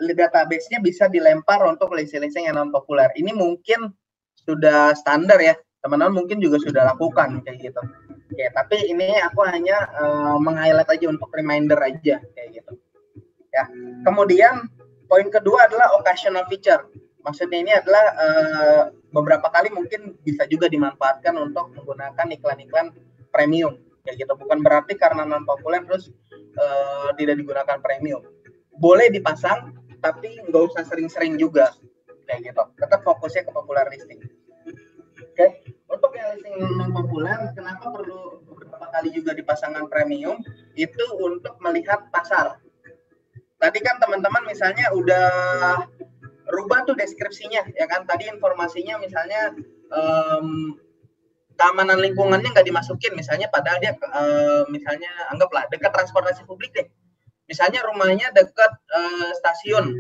database-nya bisa dilempar untuk listing-listing yang non populer. Ini mungkin sudah standar ya, teman-teman mungkin juga sudah lakukan kayak gitu. Oke, tapi ini aku hanya meng-highlight aja untuk reminder aja kayak gitu. Ya. Kemudian poin kedua adalah occasional feature. Maksudnya ini adalah beberapa kali mungkin bisa juga dimanfaatkan untuk menggunakan iklan-iklan premium kayak gitu. Bukan berarti karena non populer terus tidak digunakan premium. Boleh dipasang tapi nggak usah sering-sering juga kayak gitu. Tetap fokusnya ke popular listing. Oke. Untuk yang listing non populer, kenapa perlu beberapa kali juga dipasangkan premium? Itu untuk melihat pasar. Tadi kan teman-teman misalnya udah rubah tuh deskripsinya, ya kan? Tadi informasinya misalnya keamanan lingkungannya nggak dimasukin, misalnya padahal dia misalnya anggaplah dekat transportasi publik deh. Misalnya rumahnya dekat stasiun,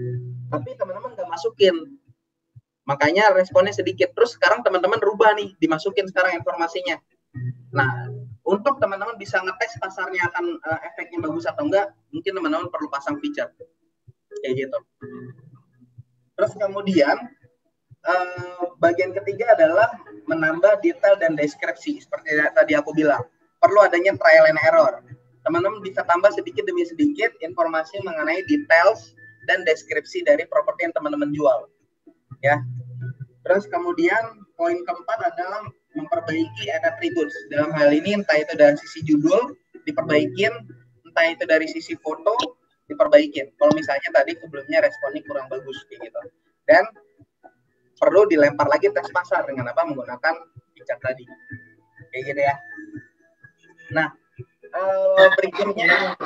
tapi teman-teman nggak masukin. Makanya responnya sedikit. Terus sekarang teman-teman rubah nih, dimasukin sekarang informasinya. Nah, untuk teman-teman bisa ngetes pasarnya akan efeknya bagus atau enggak, mungkin teman-teman perlu pasang feature. Kayak gitu. Terus kemudian, bagian ketiga adalah menambah detail dan deskripsi. Seperti tadi aku bilang, perlu adanya trial and error. Teman-teman bisa tambah sedikit demi sedikit informasi mengenai details dan deskripsi dari properti yang teman-teman jual. Ya. Terus kemudian poin keempat adalah memperbaiki attributes. Dalam hal ini entah itu dari sisi judul diperbaikin, entah itu dari sisi foto diperbaikin. Kalau misalnya tadi sebelumnya responnya kurang bagus kayak gitu. Dan perlu dilempar lagi tes pasar dengan apa? Menggunakan feature tadi. Kayak gitu ya. Nah, berikutnya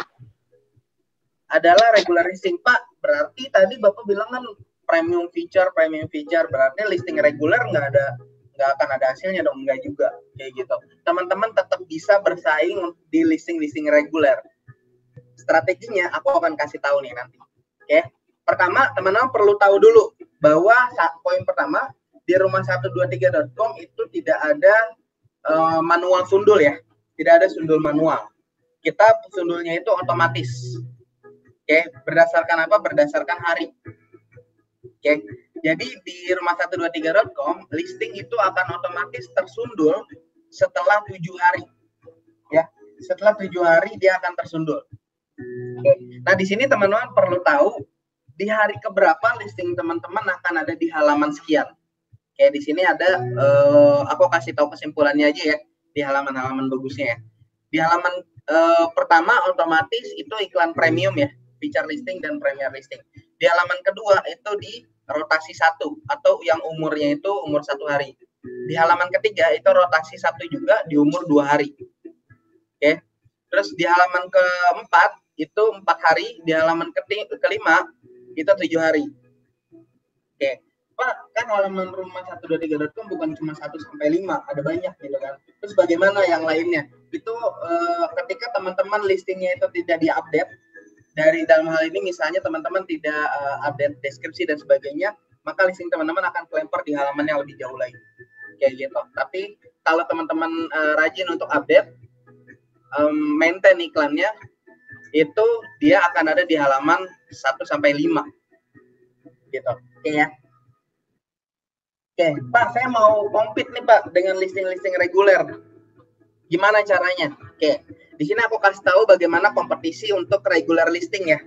adalah regular listing. Pak, berarti tadi Bapak bilang kan premium feature, berarti listing reguler nggak akan ada hasilnya dong, nggak juga kayak gitu. Teman-teman tetap bisa bersaing di listing reguler. Strateginya aku akan kasih tahu nih nanti. Oke. Pertama, teman-teman perlu tahu dulu bahwa poin pertama di rumah123.com itu tidak ada manual sundul ya. Tidak ada sundul manual. Kita sundulnya itu otomatis. Oke, berdasarkan apa? Berdasarkan hari. Oke, jadi di rumah123.com listing itu akan otomatis tersundul setelah 7 hari. Ya, setelah 7 hari dia akan tersundul. Oke. Nah, di sini teman-teman perlu tahu di hari keberapa listing teman-teman akan ada di halaman sekian. Oke, di sini ada aku kasih tahu kesimpulannya aja ya di halaman-halaman bagusnya ya. Di halaman pertama otomatis itu iklan premium ya, feature listing dan premier listing. Di halaman kedua itu di rotasi 1 atau yang umurnya itu umur 1 hari. Di halaman ketiga itu rotasi 1 juga di umur 2 hari. Oke. Terus di halaman keempat itu 4 hari, di halaman kelima itu 7 hari. Oke. Pak, kan halaman rumah123.com bukan cuma 1 sampai 5, ada banyak gitu kan. Terus bagaimana yang lainnya? Itu ketika teman-teman listingnya itu tidak diupdate, dari dalam hal ini misalnya teman-teman tidak update deskripsi dan sebagainya, maka listing teman-teman akan kelempar di halaman yang lebih jauh lagi. Kayak gitu. Tapi kalau teman-teman rajin untuk update, maintain iklannya, itu dia akan ada di halaman 1 sampai 5. Gitu. Oke ya. Oke, Pak, saya mau compete nih Pak dengan listing-listing reguler. Gimana caranya? Oke, di sini aku kasih tahu bagaimana kompetisi untuk regular listing ya.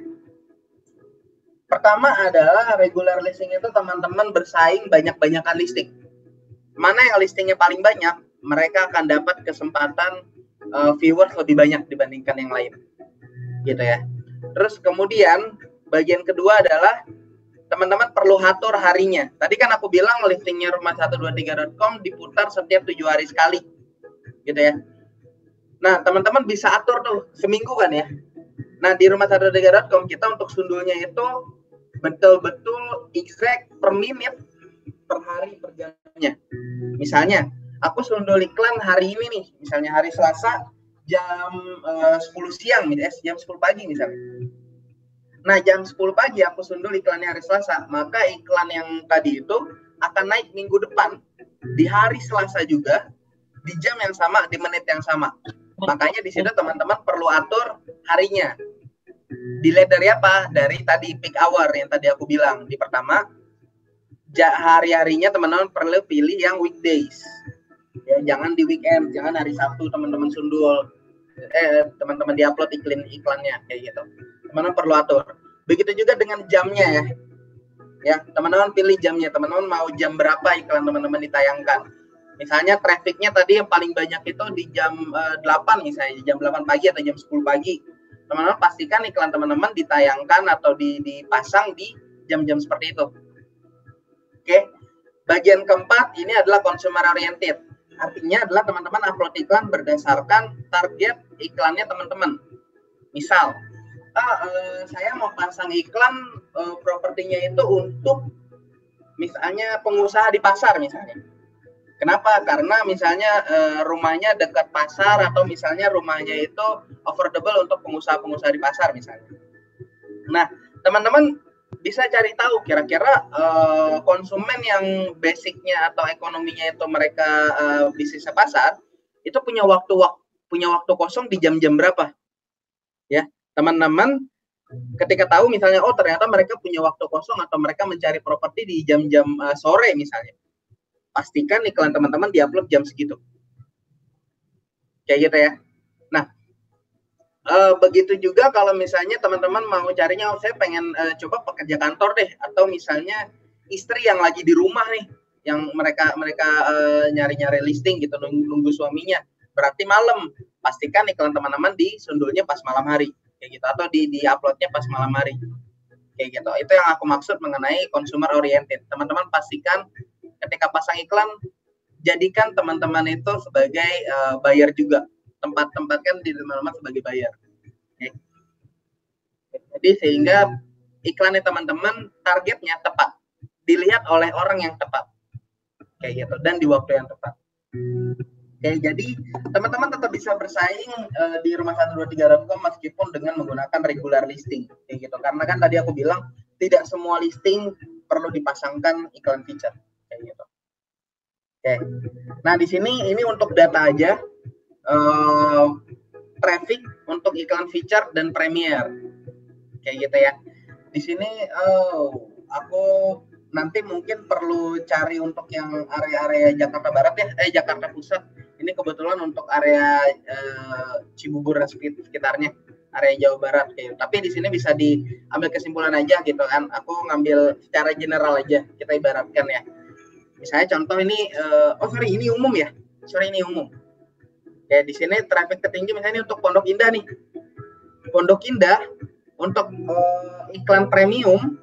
Pertama adalah regular listing itu teman-teman bersaing banyak-banyakan listing. Mana yang listingnya paling banyak, mereka akan dapat kesempatan viewers lebih banyak dibandingkan yang lain. Gitu ya. Terus kemudian bagian kedua adalah teman-teman perlu atur harinya. Tadi kan aku bilang listingnya rumah123.com diputar setiap 7 hari sekali. Gitu ya. Nah, teman-teman bisa atur tuh seminggu kan ya. Nah, di rumah123.com kita untuk sundulnya itu betul-betul exact per menit, per hari, per jamnya. Misalnya, aku sundul iklan hari ini nih, misalnya hari Selasa jam 10 siang, jam 10 pagi misalnya. Nah, jam 10 pagi aku sundul iklannya hari Selasa, maka iklan yang tadi itu akan naik minggu depan di hari Selasa juga, di jam yang sama, di menit yang sama. Makanya di situ teman-teman perlu atur harinya. Dilihat dari apa? Dari tadi peak hour yang tadi aku bilang di pertama. Hari-harinya teman-teman perlu pilih yang weekdays. Ya, jangan di weekend, jangan hari Sabtu teman-teman sundul. Teman-teman diupload iklannya kayak gitu. Teman-teman perlu atur. Begitu juga dengan jamnya ya. Ya, teman-teman pilih jamnya. Teman-teman mau jam berapa iklan teman-teman ditayangkan. Misalnya trafficnya tadi yang paling banyak itu di jam 8 misalnya, jam 8 pagi atau jam 10 pagi. Teman-teman pastikan iklan teman-teman ditayangkan atau dipasang di jam-jam seperti itu. Oke. Bagian keempat ini adalah consumer oriented. Artinya adalah teman-teman upload iklan berdasarkan target iklannya teman-teman. Misal, saya mau pasang iklan propertinya itu untuk misalnya pengusaha di pasar misalnya. Kenapa? Karena misalnya rumahnya dekat pasar atau misalnya rumahnya itu affordable untuk pengusaha-pengusaha di pasar misalnya. Nah, teman-teman bisa cari tahu kira-kira konsumen yang basicnya atau ekonominya itu mereka bisnis pasar itu punya waktu kosong di jam-jam berapa, ya teman-teman. Ketika tahu misalnya ternyata mereka punya waktu kosong atau mereka mencari properti di jam-jam sore misalnya, pastikan iklan teman-teman diupload jam segitu, kayak gitu ya. Nah, begitu juga kalau misalnya teman-teman mau carinya, saya pengen coba pekerja kantor deh, atau misalnya istri yang lagi di rumah nih, yang mereka nyari-nyari listing gitu, nunggu suaminya, berarti malam, pastikan iklan teman-teman disundulnya pas malam hari, kayak gitu, atau di-uploadnya pas malam hari, kayak gitu. Itu yang aku maksud mengenai consumer oriented. Teman-teman pastikan ketika pasang iklan, jadikan teman-teman itu sebagai buyer juga. Tempatkan di teman-teman sebagai buyer. Okay. Jadi sehingga iklannya teman-teman targetnya tepat, dilihat oleh orang yang tepat, kayak gitu, dan di waktu yang tepat. Oke, jadi teman-teman tetap bisa bersaing di rumah123.com meskipun dengan menggunakan regular listing, kayak gitu. Karena kan tadi aku bilang tidak semua listing perlu dipasangkan iklan feature, kayak gitu. Oke. Nah di sini ini untuk data aja. Traffic untuk iklan feature dan premier, kayak gitu ya. Di sini aku nanti mungkin perlu cari untuk yang area-area Jakarta Barat ya, Jakarta Pusat. Ini kebetulan untuk area Cibubur dan sekitarnya, area Jawa Barat kayak gitu. Tapi di sini bisa diambil kesimpulan aja gitu kan. Aku ngambil secara general aja, kita ibaratkan ya. Misalnya contoh ini, ini umum ya. Ini umum. Ya, di sini traffic tertinggi misalnya untuk Pondok Indah nih. Pondok Indah untuk iklan premium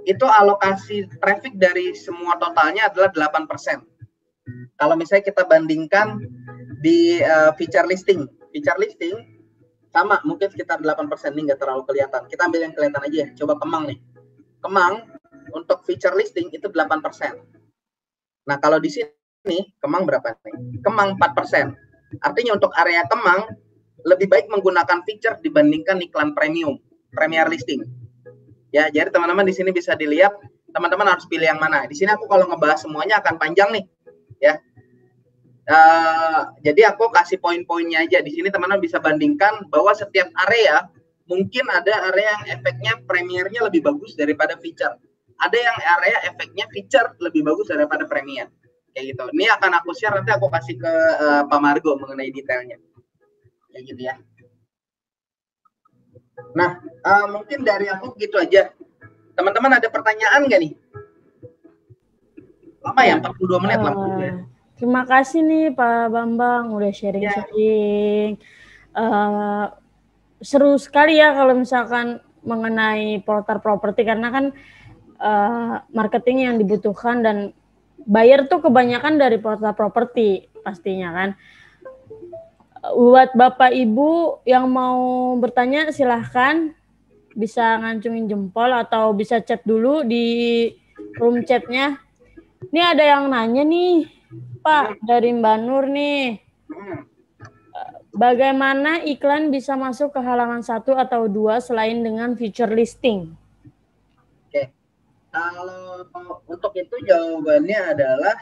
itu alokasi traffic dari semua totalnya adalah 8%. Kalau misalnya kita bandingkan di feature listing sama mungkin sekitar 8%, nih nggak terlalu kelihatan. Kita ambil yang kelihatan aja ya. Coba Kemang nih. Kemang untuk feature listing itu 8%. Nah, kalau di sini Kemang berapa nih? Kemang 4%. Artinya untuk area Kemang lebih baik menggunakan feature dibandingkan iklan premier listing. Ya, jadi teman-teman di sini bisa dilihat, teman-teman harus pilih yang mana. Di sini aku kalau ngebahas semuanya akan panjang nih, ya. Jadi aku kasih poin-poinnya aja. Di sini teman-teman bisa bandingkan bahwa setiap area mungkin ada area yang efeknya premiernya lebih bagus daripada feature. Ada yang area efeknya feature lebih bagus daripada premier. Kayak gitu. Ini akan aku share, nanti aku kasih ke Pak Margo mengenai detailnya. Kayak gitu ya. Nah, mungkin dari aku gitu aja. Teman-teman ada pertanyaan nggak nih? Lama ya, 42 menit lama juga ya. Terima kasih nih Pak Bambang udah sharing-sharing. Seru sekali ya kalau misalkan mengenai portal properti, karena kan marketing yang dibutuhkan dan buyer tuh kebanyakan dari portal properti pastinya kan. Buat Bapak Ibu yang mau bertanya silahkan, bisa ngancungin jempol atau bisa chat dulu di room chatnya. Ini ada yang nanya nih Pak dari Mbak Nur nih. Bagaimana iklan bisa masuk ke halaman 1 atau 2 selain dengan feature listing? Oke. Kalau untuk itu jawabannya adalah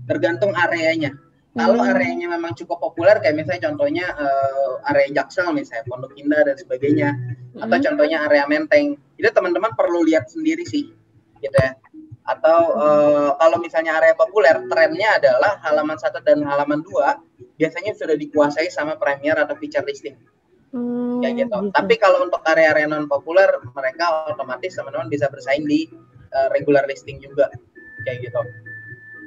tergantung areanya. Kalau areanya memang cukup populer, kayak misalnya contohnya area Jaksel misalnya, Pondok Indah dan sebagainya, atau contohnya area Menteng, itu teman-teman perlu lihat sendiri sih, gitu ya. Atau kalau misalnya area populer, trennya adalah halaman 1 dan halaman 2 biasanya sudah dikuasai sama Premier atau feature listing. Kayak gitu. Tapi kalau untuk area-area non populer, mereka otomatis teman-teman bisa bersaing di regular listing juga. Kayak gitu.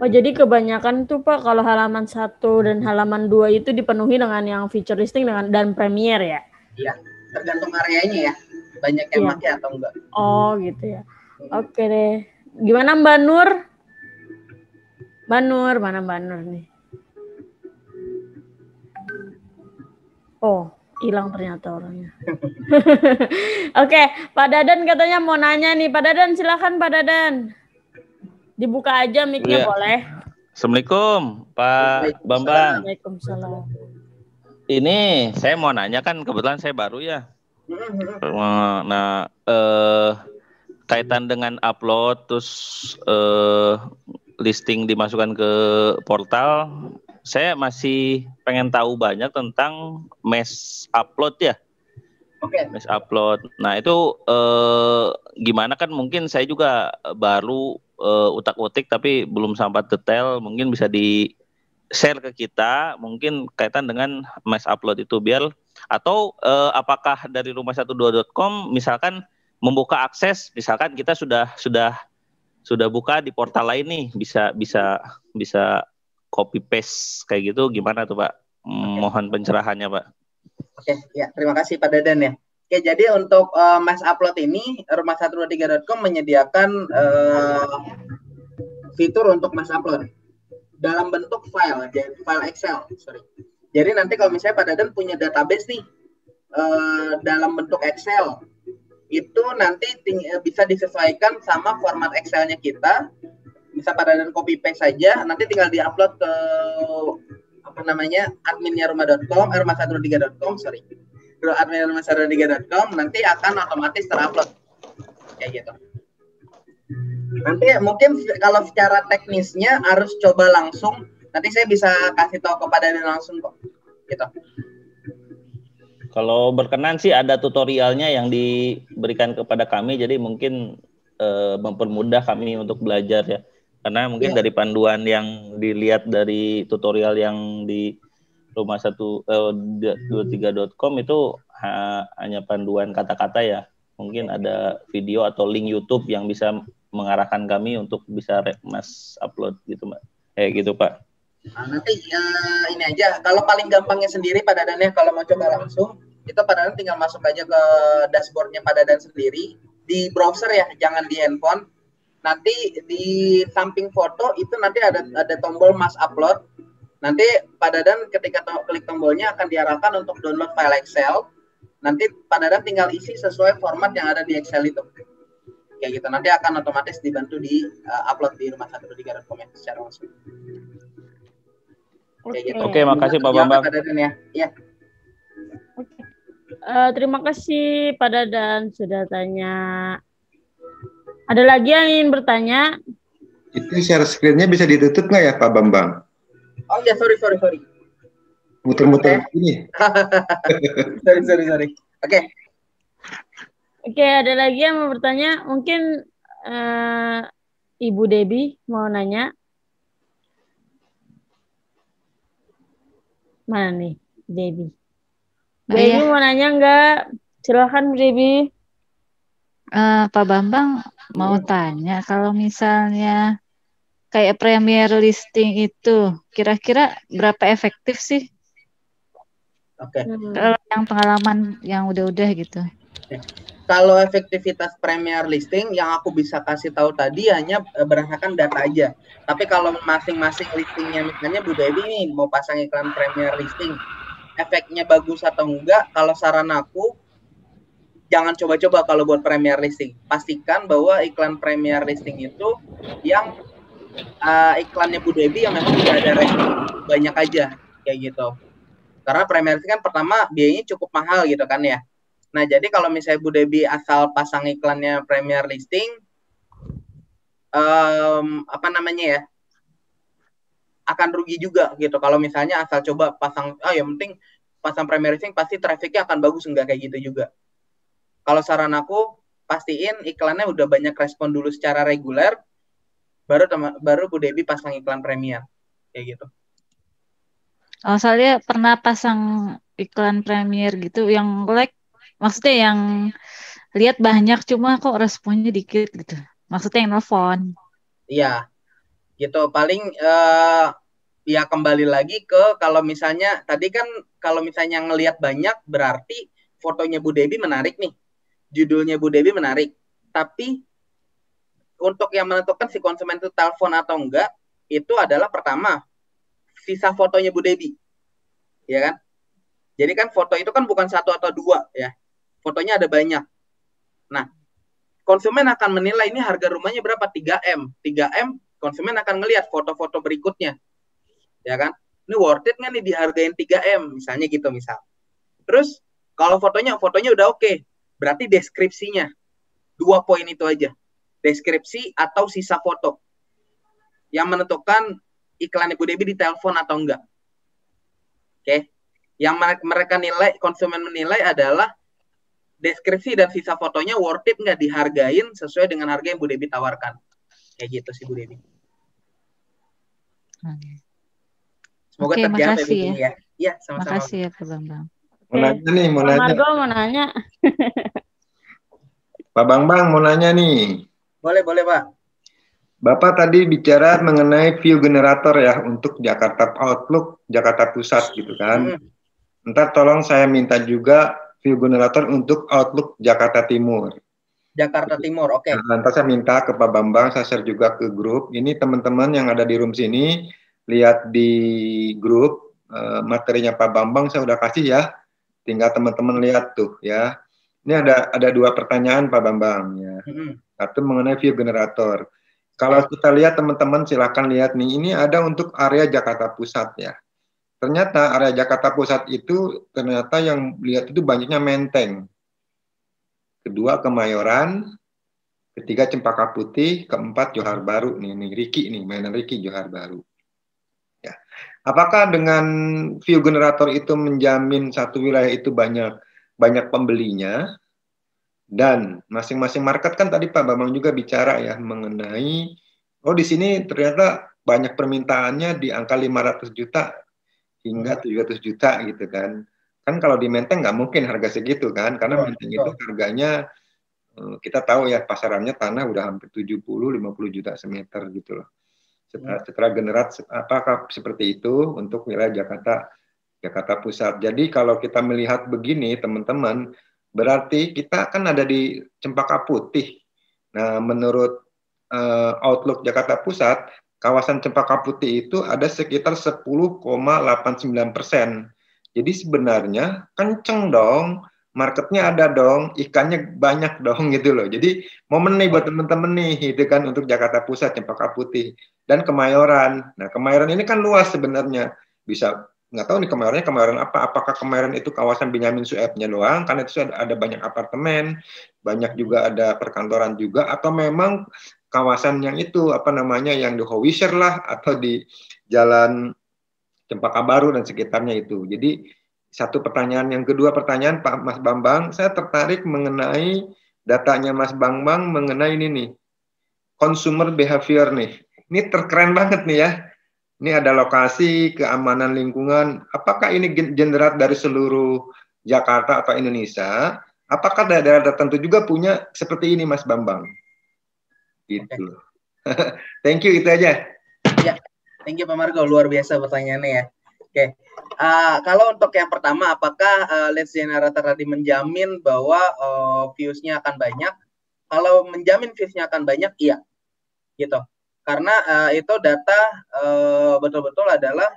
Oh, jadi kebanyakan tuh Pak kalau halaman 1 dan halaman 2 itu dipenuhi dengan yang feature listing dan Premier ya? Iya, tergantung areanya ya. Banyak yang pakai atau enggak. Oh, gitu ya. Oke deh. Gimana Mbak Nur? Mbak Nur, mana Mbak Nur nih? Oh, hilang ternyata orangnya. Oke, Pak Dadan katanya mau nanya nih. Pak Dadan, silakan Pak Dadan. Dibuka aja mic-nya boleh. Assalamualaikum Pak Bambang. Waalaikumsalam. Ini saya mau nanya, kan kebetulan saya baru ya. Nah, kaitan dengan upload terus listing dimasukkan ke portal, saya masih pengen tahu banyak tentang mesh upload ya. Oke. Mesh upload. Nah itu gimana, kan mungkin saya juga baru utak-utik tapi belum sampai detail, mungkin bisa di share ke kita mungkin kaitan dengan mesh upload itu biar, atau apakah dari rumah12.com misalkan membuka akses, misalkan kita sudah buka di portal lain nih, bisa copy paste kayak gitu, gimana tuh Pak? Mohon pencerahannya Pak. Oke, ya terima kasih Pak Dadan ya. Oke, jadi untuk mesh upload ini rumah123.com menyediakan fitur untuk mesh upload dalam bentuk file Excel. Jadi nanti kalau misalnya Pak Dadan punya database nih dalam bentuk Excel, itu nanti bisa disesuaikan sama format Excel-nya kita. Bisa Pak Dadan copy paste saja, nanti tinggal diupload ke adminnya rumah.com, rumah123.com, admin rumah123.com, nanti akan otomatis terupload kayak gitu. Nanti mungkin kalau secara teknisnya harus coba langsung, nanti saya bisa kasih tahu kepada Dadan langsung kok gitu. Kalau berkenan sih ada tutorialnya yang diberikan kepada kami, jadi mungkin mempermudah kami untuk belajar ya. Karena mungkin dari panduan yang dilihat dari tutorial yang di rumah123.com itu hanya panduan kata-kata ya. Mungkin ada video atau link YouTube yang bisa mengarahkan kami untuk bisa mesh upload gitu Mbak. Gitu Pak. Nah, nanti ini aja, kalau paling gampangnya sendiri Pak Dadan ya, kalau mau coba langsung, itu Pak Dadan tinggal masuk aja ke dashboardnya Pak Dadan sendiri, di browser ya, jangan di handphone. Nanti di samping foto itu nanti ada tombol mesh upload. Nanti Pak Dadan ketika klik tombolnya akan diarahkan untuk download file Excel. Nanti Pak Dadan tinggal isi sesuai format yang ada di Excel itu. Kayak gitu, nanti akan otomatis dibantu di upload di rumah123.com secara langsung. Gitu. Oke, makasih Pak Bambang. Pak Dadan ya. Iya. Terima kasih Pak Dadan sudah tanya. Ada lagi yang ingin bertanya? Itu share screen-nya bisa ditutup nggak ya Pak Bambang? Oh ya, sorry. Muter-muter ini. sorry. Oke. Oke, ada lagi yang mau bertanya? Mungkin Ibu Debbie mau nanya. Mana nih, Debbie? Debbie mau nanya nggak? Silakan, Debbie. Pak Bambang mau tanya, kalau misalnya kayak Premier listing itu, kira-kira berapa efektif sih? Oke. Kalau yang pengalaman yang udah-udah gitu. Kalau efektivitas Premier listing yang aku bisa kasih tahu tadi hanya berdasarkan data aja. Tapi kalau masing-masing listingnya, misalnya Bu Debbie nih mau pasang iklan Premier listing, efeknya bagus atau enggak? Kalau saran aku, jangan coba-coba kalau buat Premier listing. Pastikan bahwa iklan Premier listing itu yang iklannya Bu Debbie yang memang tidak ada rating banyak aja, kayak gitu. Karena Premier Listing kan pertama biayanya cukup mahal gitu kan ya. Nah, jadi kalau misalnya Bu Debi asal pasang iklannya Premier Listing, apa namanya ya, akan rugi juga gitu. Kalau misalnya asal coba pasang, yang penting pasang Premier Listing pasti trafficnya akan bagus, enggak kayak gitu juga. Kalau saran aku, pastiin iklannya udah banyak respon dulu secara reguler, baru Bu Debi pasang iklan Premier kayak gitu. Oh, soalnya pernah pasang iklan Premier gitu yang like, maksudnya yang lihat banyak cuma kok responnya dikit gitu. Maksudnya yang nelfon. Iya, gitu. Paling ya kembali lagi ke kalau misalnya tadi kan kalau misalnya ngelihat banyak berarti fotonya Bu Debi menarik nih, judulnya Bu Debi menarik. Tapi untuk yang menentukan si konsumen itu telepon atau enggak itu adalah pertama sisa fotonya Bu Debi, ya kan? Jadi kan foto itu kan bukan satu atau dua ya, fotonya ada banyak. Nah, konsumen akan menilai ini harga rumahnya berapa, 3M. 3M konsumen akan melihat foto-foto berikutnya, ya kan? Ini worth it nggak nih dihargain 3M, misalnya gitu misal. Terus kalau fotonya udah oke, berarti deskripsinya 2 poin itu aja, deskripsi atau sisa foto yang menentukan iklan Ibu Debi ditelepon atau enggak. Oke, yang mereka nilai, konsumen menilai adalah deskripsi dan sisa fotonya worth it nggak dihargain sesuai dengan harga yang Bu Debi tawarkan. Kayak gitu sih Bu Debi. Semoga Oke, terjawab makasih ya. Ya. Iya, sama-sama. Makasih ya Pak Bambang. Mau nanya nih, mau Pak nanya. Margo mau nanya. Pak Bambang mau nanya nih. Boleh Pak. Bapak tadi bicara mengenai view generator ya untuk Jakarta Outlook, Jakarta Pusat gitu kan. Ntar tolong saya minta juga view generator untuk Outlook Jakarta Timur. Jakarta Timur, oke. Nah, nanti saya minta ke Pak Bambang, saya share juga ke grup. Ini teman-teman yang ada di room sini, lihat di grup materinya Pak Bambang saya udah kasih ya. Tinggal teman-teman lihat tuh ya. Ini ada 2 pertanyaan Pak Bambang ya. Satu mengenai view generator. Kalau kita lihat teman-teman silakan lihat nih, ini ada untuk area Jakarta Pusat ya. Ternyata area Jakarta Pusat itu ternyata yang lihat itu banyaknya Menteng. Kedua Kemayoran, ketiga Cempaka Putih, keempat Johar Baru nih Riki nih, mainan Riki Johar Baru. Ya. Apakah dengan view generator itu menjamin satu wilayah itu banyak pembelinya? Dan masing-masing market kan tadi Pak Bambang juga bicara ya mengenai di sini ternyata banyak permintaannya di angka 500 juta hingga 700 juta gitu kan. Kan kalau di Menteng nggak mungkin harga segitu kan, karena Menteng itu harganya kita tahu ya pasarannya tanah udah hampir 70-50 juta semeter gitu loh. Setelah generat apakah seperti itu untuk wilayah Jakarta Pusat. Jadi kalau kita melihat begini teman-teman, berarti kita kan ada di Cempaka Putih. Nah, menurut Outlook Jakarta Pusat, kawasan Cempaka Putih itu ada sekitar 10,89%. Jadi sebenarnya kenceng dong, marketnya ada dong, ikannya banyak dong gitu loh. Jadi momen nih buat teman-teman nih, itu kan untuk Jakarta Pusat, Cempaka Putih, dan Kemayoran. Nah, Kemayoran ini kan luas sebenarnya, bisa nggak tahu nih Kemayoran apa, apakah Kemayoran itu kawasan Benyamin Suebnya doang, karena itu ada banyak apartemen, banyak juga ada perkantoran juga, atau memang kawasan yang itu apa namanya yang di Howisher lah, atau di Jalan Cempaka Baru dan sekitarnya itu. Jadi satu pertanyaan, yang kedua pertanyaan Pak Mas Bambang, saya tertarik mengenai datanya Mas Bambang mengenai ini nih, consumer behavior nih, ini terkeren banget nih ya. Ini ada lokasi, keamanan lingkungan. Apakah ini generat dari seluruh Jakarta atau Indonesia? Apakah daerah tertentu juga punya seperti ini, Mas Bambang? Gitu. Okay. Thank you, itu aja. Ya, thank you Pak Margo. Luar biasa pertanyaannya ya. Oke. Kalau untuk yang pertama, apakah lead generator tadi menjamin bahwa views-nya akan banyak? Kalau menjamin views-nya akan banyak, iya. Gitu. Karena itu data betul-betul adalah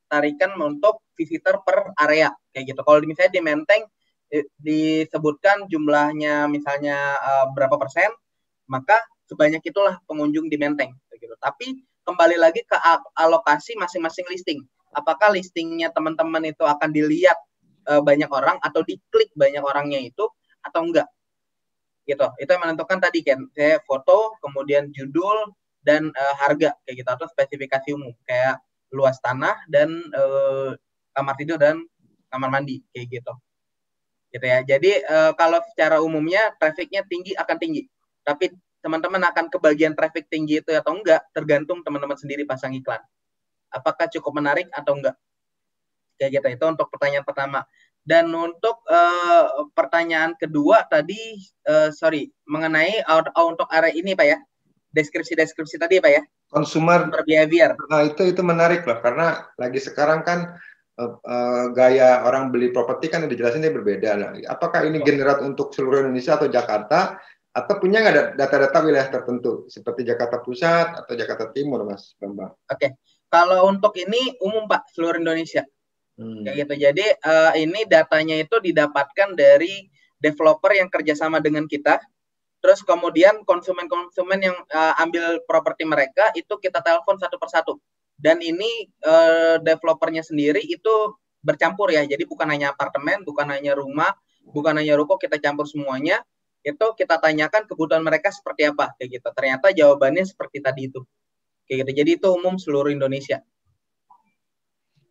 tarikan untuk visitor per area kayak gitu. Kalau misalnya di Menteng disebutkan jumlahnya misalnya berapa persen, maka sebanyak itulah pengunjung di Menteng kayak gitu. Tapi kembali lagi ke alokasi masing-masing listing. apakah listingnya teman-teman itu akan dilihat banyak orang atau diklik banyak orangnya itu atau enggak. Gitu. Itu yang menentukan tadi kan, kayak foto, kemudian judul dan harga kayak gitu, atau spesifikasi umum kayak luas tanah dan kamar tidur dan kamar mandi kayak gitu. Gitu ya. Jadi kalau secara umumnya trafficnya tinggi akan tinggi. Tapi teman-teman akan kebagian traffic tinggi itu atau enggak tergantung teman-teman sendiri pasang iklan. Apakah cukup menarik atau enggak. Kayak gitu. Itu untuk pertanyaan pertama. Dan untuk pertanyaan kedua tadi, mengenai untuk area ini Pak ya, deskripsi tadi Pak ya, consumer behavior. Nah itu menarik loh, karena lagi sekarang kan gaya orang beli properti kan dijelasin dia berbeda. Nah, apakah ini generat untuk seluruh Indonesia atau Jakarta, atau punya nggak data-data wilayah tertentu seperti Jakarta Pusat atau Jakarta Timur, Mas Bambang? Oke, kalau untuk ini umum Pak, seluruh Indonesia. Kayak gitu. Jadi ini datanya itu didapatkan dari developer yang kerjasama dengan kita. Terus kemudian konsumen-konsumen yang ambil properti mereka itu kita telepon satu persatu. Dan ini developernya sendiri itu bercampur ya. Jadi bukan hanya apartemen, bukan hanya rumah, bukan hanya ruko, kita campur semuanya. Itu kita tanyakan kebutuhan mereka seperti apa kayak gitu. Ternyata jawabannya seperti tadi itu. Kayak gitu. Jadi itu umum seluruh Indonesia.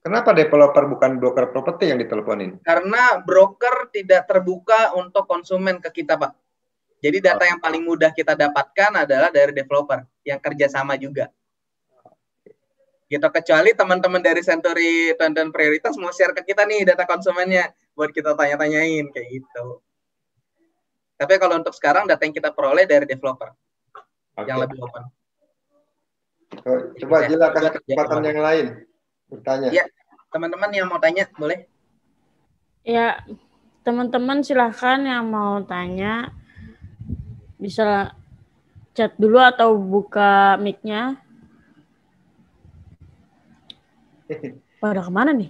Kenapa developer bukan broker properti yang diteleponin? Karena broker tidak terbuka untuk konsumen ke kita, Pak. Jadi data yang paling mudah kita dapatkan adalah dari developer yang kerjasama juga. Gitu, kecuali teman-teman dari Century dan Prioritas mau share ke kita nih data konsumennya buat kita tanya-tanyain kayak gitu. Tapi kalau untuk sekarang data yang kita peroleh dari developer yang lebih open. Coba Jila kasih kesempatan yang lain bertanya. Ya, teman-teman yang mau tanya boleh? Ya, teman-teman silahkan yang mau tanya bisa chat dulu atau buka mic-nya. Pada kemana nih?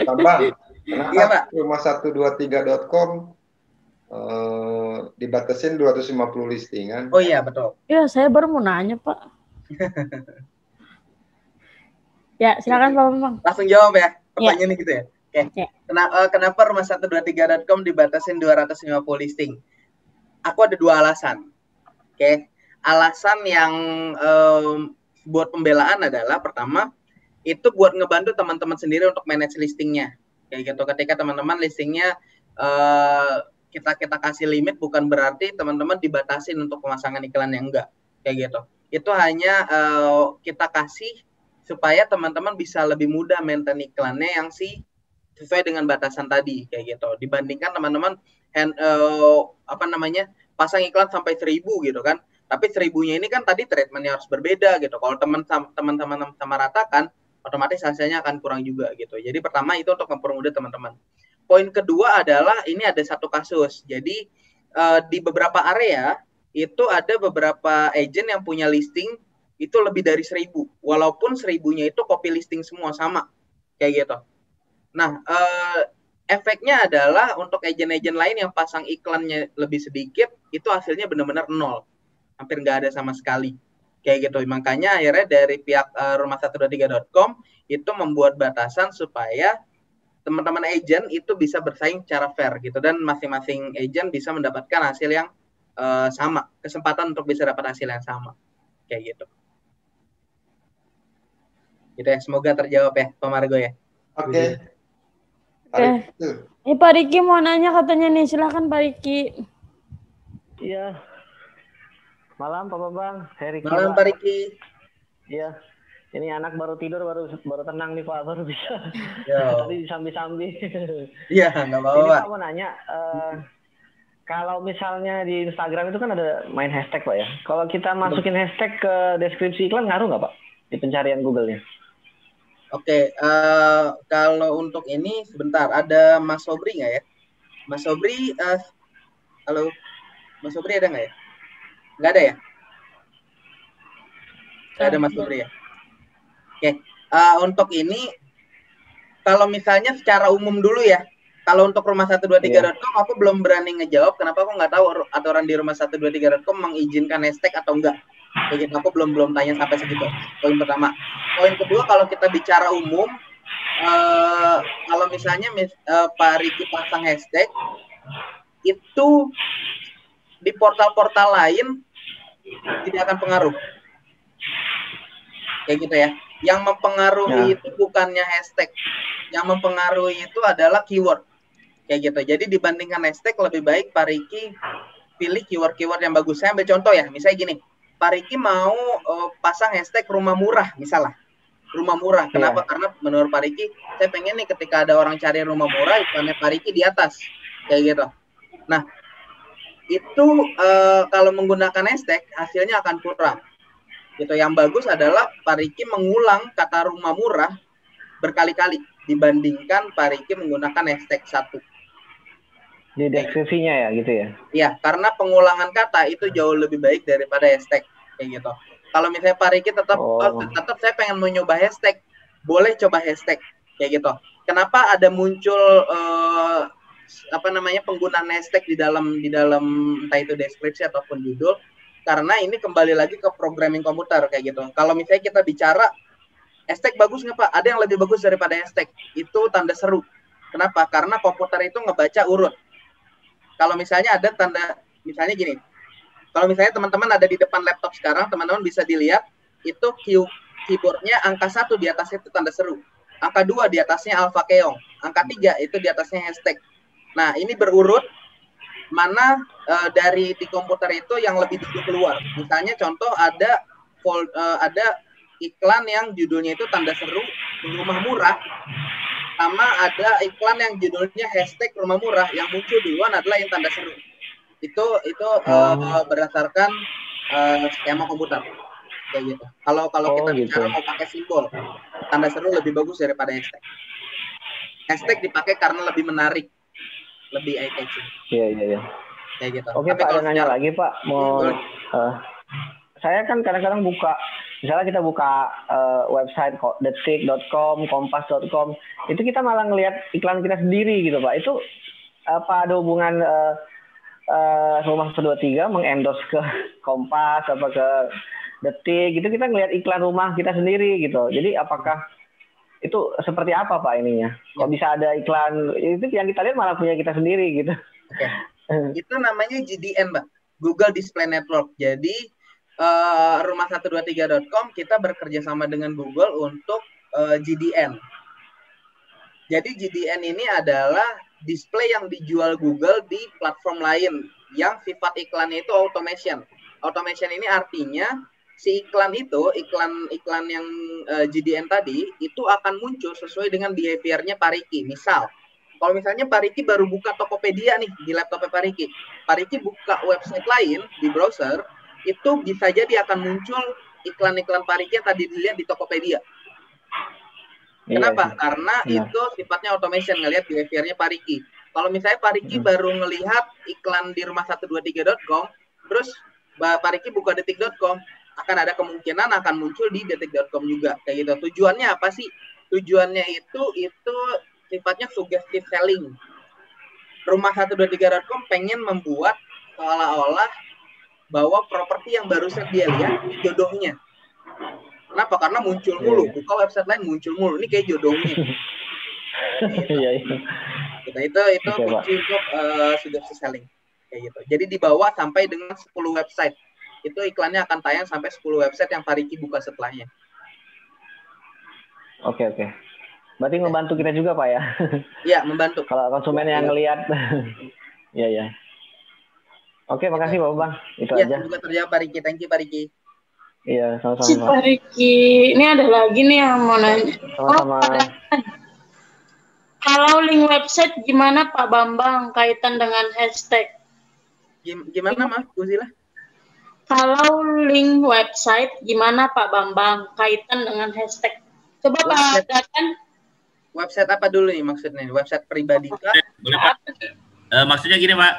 Bambang, kenapa Iya, Pak. rumah123.com dibatasin 250 listingan? Oh iya, betul. Ya, saya baru mau nanya, Pak. Ya, silakan Pak Bambang. Langsung jawab ya pertanyaannya gitu ya. Oke. Ya. Kenapa rumah123.com dibatasin 250 listing? Aku ada dua alasan. Oke. Alasan yang buat pembelaan adalah pertama itu buat ngebantu teman-teman sendiri untuk manage listingnya. Kayak gitu. Ketika teman-teman listingnya kita kasih limit bukan berarti teman-teman dibatasin untuk pemasangan iklan yang enggak. Kayak gitu. Itu hanya kita kasih supaya teman-teman bisa lebih mudah maintain iklannya yang sesuai dengan batasan tadi kayak gitu. Dibandingkan teman-teman pasang iklan sampai 1000 gitu kan. Tapi 1000-nya ini kan tadi treatmentnya harus berbeda gitu. Kalau teman-teman sama ratakan, otomatis hasilnya akan kurang juga gitu. Jadi pertama itu untuk mempermudah teman-teman. Poin kedua adalah ini ada satu kasus. Jadi di beberapa area itu ada beberapa agent yang punya listing itu lebih dari 1000, walaupun 1000-nya itu copy listing semua sama, kayak gitu. Nah, efeknya adalah untuk agent-agent lain yang pasang iklannya lebih sedikit, itu hasilnya benar-benar nol, hampir nggak ada sama sekali, kayak gitu. Makanya akhirnya dari pihak rumah123.com itu membuat batasan supaya teman-teman agent itu bisa bersaing secara fair gitu, dan masing-masing agent bisa mendapatkan hasil yang sama, kesempatan untuk bisa dapat hasil yang sama, kayak gitu. Gitu ya, semoga terjawab ya Pak Margo ya. Oke. Ini Pak Riki mau nanya katanya nih, silakan Pak Riki. Iya. Malam Pak Bambang, saya Riki. Malam Pak Riki. Iya. Ini anak baru tidur, baru tenang nih Pak, baru bisa. Tadi disambi-sambi. Iya, nggak apa-apa. Ini Pak mau nanya, kalau misalnya di Instagram itu kan ada main hashtag Pak ya. Kalau kita masukin hashtag ke deskripsi iklan ngaruh nggak Pak di pencarian Google-nya? Oke, kalau untuk ini sebentar, ada Mas Sobri nggak ya? Mas Sobri, halo, Mas Sobri ada nggak ya? Nggak ada ya? Nggak ada Mas Sobri ya? Oke, untuk ini, kalau misalnya secara umum dulu ya, kalau untuk rumah123.com aku belum berani ngejawab, kenapa aku nggak tahu aturan di rumah123.com mengizinkan hashtag atau enggak. Kayak gitu, aku belum tanya sampai segitu. Poin pertama. poin kedua, kalau kita bicara umum, kalau misalnya Pak Riki pasang hashtag, itu di portal-portal lain tidak akan pengaruh. Kayak gitu ya. Yang mempengaruhi itu bukannya hashtag. Yang mempengaruhi itu adalah keyword. Kayak gitu. Jadi dibandingkan hashtag, lebih baik Pak Riki pilih keyword-keyword yang bagus. Saya ambil contoh ya. Misalnya gini, Pak Riki mau pasang hashtag rumah murah misalnya. Rumah murah. Kenapa? Karena menurut Pak Riki, saya pengen nih ketika ada orang cari rumah murah, iklannya Pak Riki di atas. Kayak gitu. Nah, itu kalau menggunakan hashtag, hasilnya akan kurang. Gitu. Yang bagus adalah Pak Riki mengulang kata rumah murah berkali-kali dibandingkan Pak Riki menggunakan hashtag 1. Di deskripsinya ya gitu ya? Iya, karena pengulangan kata itu jauh lebih baik daripada hashtag. Kayak gitu. Kalau misalnya Pak Riki tetap saya pengen mencoba hashtag, boleh coba hashtag. Kayak gitu. Kenapa ada muncul penggunaan hashtag di dalam entah itu deskripsi ataupun judul? Karena ini kembali lagi ke programming komputer kayak gitu. Kalau misalnya kita bicara hashtag bagus nggak Pak? Ada yang lebih bagus daripada hashtag. Itu tanda seru. Kenapa? Karena komputer itu ngebaca urut. Kalau misalnya ada tanda, misalnya gini. Kalau misalnya teman-teman ada di depan laptop sekarang, teman-teman bisa dilihat itu keyboardnya angka 1 di atasnya itu tanda seru. Angka 2 di atasnya alpha keong. Angka 3 itu di atasnya hashtag. Nah, ini berurut. Mana dari di komputer itu yang lebih dulu keluar. Misalnya contoh ada iklan yang judulnya itu tanda seru rumah murah, sama ada iklan yang judulnya hashtag rumah murah, yang muncul duluan adalah yang tanda seru. Itu berdasarkan skema komputer kayak gitu. Kalau kita bicara mau pakai simbol, tanda seru lebih bagus daripada hashtag. Hashtag dipakai karena lebih menarik, lebih eye catching. Iya. Kayak gitu. Oke Pak, ada nanya lagi Pak. Saya kan kadang-kadang buka, misalnya kita buka website detik.com, kompas.com, itu kita malah ngelihat iklan kita sendiri gitu Pak. Itu apa ada hubungan Rumah 123 mengendorse ke Kompas apa ke Detik gitu, kita ngelihat iklan rumah kita sendiri gitu. Jadi apakah itu seperti apa Pak ininya? Kok bisa ada iklan itu yang kita lihat malah punya kita sendiri gitu? Oke. Itu namanya GDN, Mbak. Google Display Network. Jadi rumah123.com kita bekerja sama dengan Google untuk GDN. Jadi GDN ini adalah display yang dijual Google di platform lain yang sifat iklannya itu automation. Automation ini artinya si iklan itu, iklan yang GDN tadi, itu akan muncul sesuai dengan behavior-nya Pak Riki. Misal, kalau misalnya Pak Riki baru buka Tokopedia nih di laptopnya Pak Riki buka website lain di browser, itu bisa jadi akan muncul iklan-iklan Pak Riki yang tadi dilihat di Tokopedia. Kenapa? Karena itu sifatnya automation, ngelihat behavior-nya Pak Riki. Kalau misalnya Pak Riki baru ngelihat iklan di rumah123.com, terus Pak Riki buka detik.com, akan ada kemungkinan akan muncul di detik.com juga kayak gitu. Tujuannya apa sih? Tujuannya itu sifatnya suggestive selling. Rumah123.com pengen membuat seolah-olah bahwa properti yang barusan dia lihat jodohnya. Kenapa? Karena muncul mulu. Buka website lain muncul mulu. Ini kayak jodohnya. Iya. Itu kunci untuk suggestive selling kayak gitu. Jadi dibawa sampai dengan 10 website. Itu iklannya akan tayang sampai 10 website yang Pak Riki buka setelahnya. Oke. Berarti membantu kita juga Pak ya? Iya, membantu. Kalau konsumen yang ngelihat. Iya. Oke, makasih Pak Bang. Itu aja. Semoga terjawab Pak Riki. Thank you Pak Riki. Iya, sama-sama Pak Riki. Ini ada lagi nih yang mau nanya. Sama-sama. Kalau link website gimana Pak Bambang kaitan dengan hashtag? Gimana Mas Guzila? Kalau link website gimana Pak Bambang kaitan dengan hashtag? Coba Pak katakan. Website apa dulu nih maksudnya? Website pribadi kah? Boleh Pak. Maksudnya gini Pak.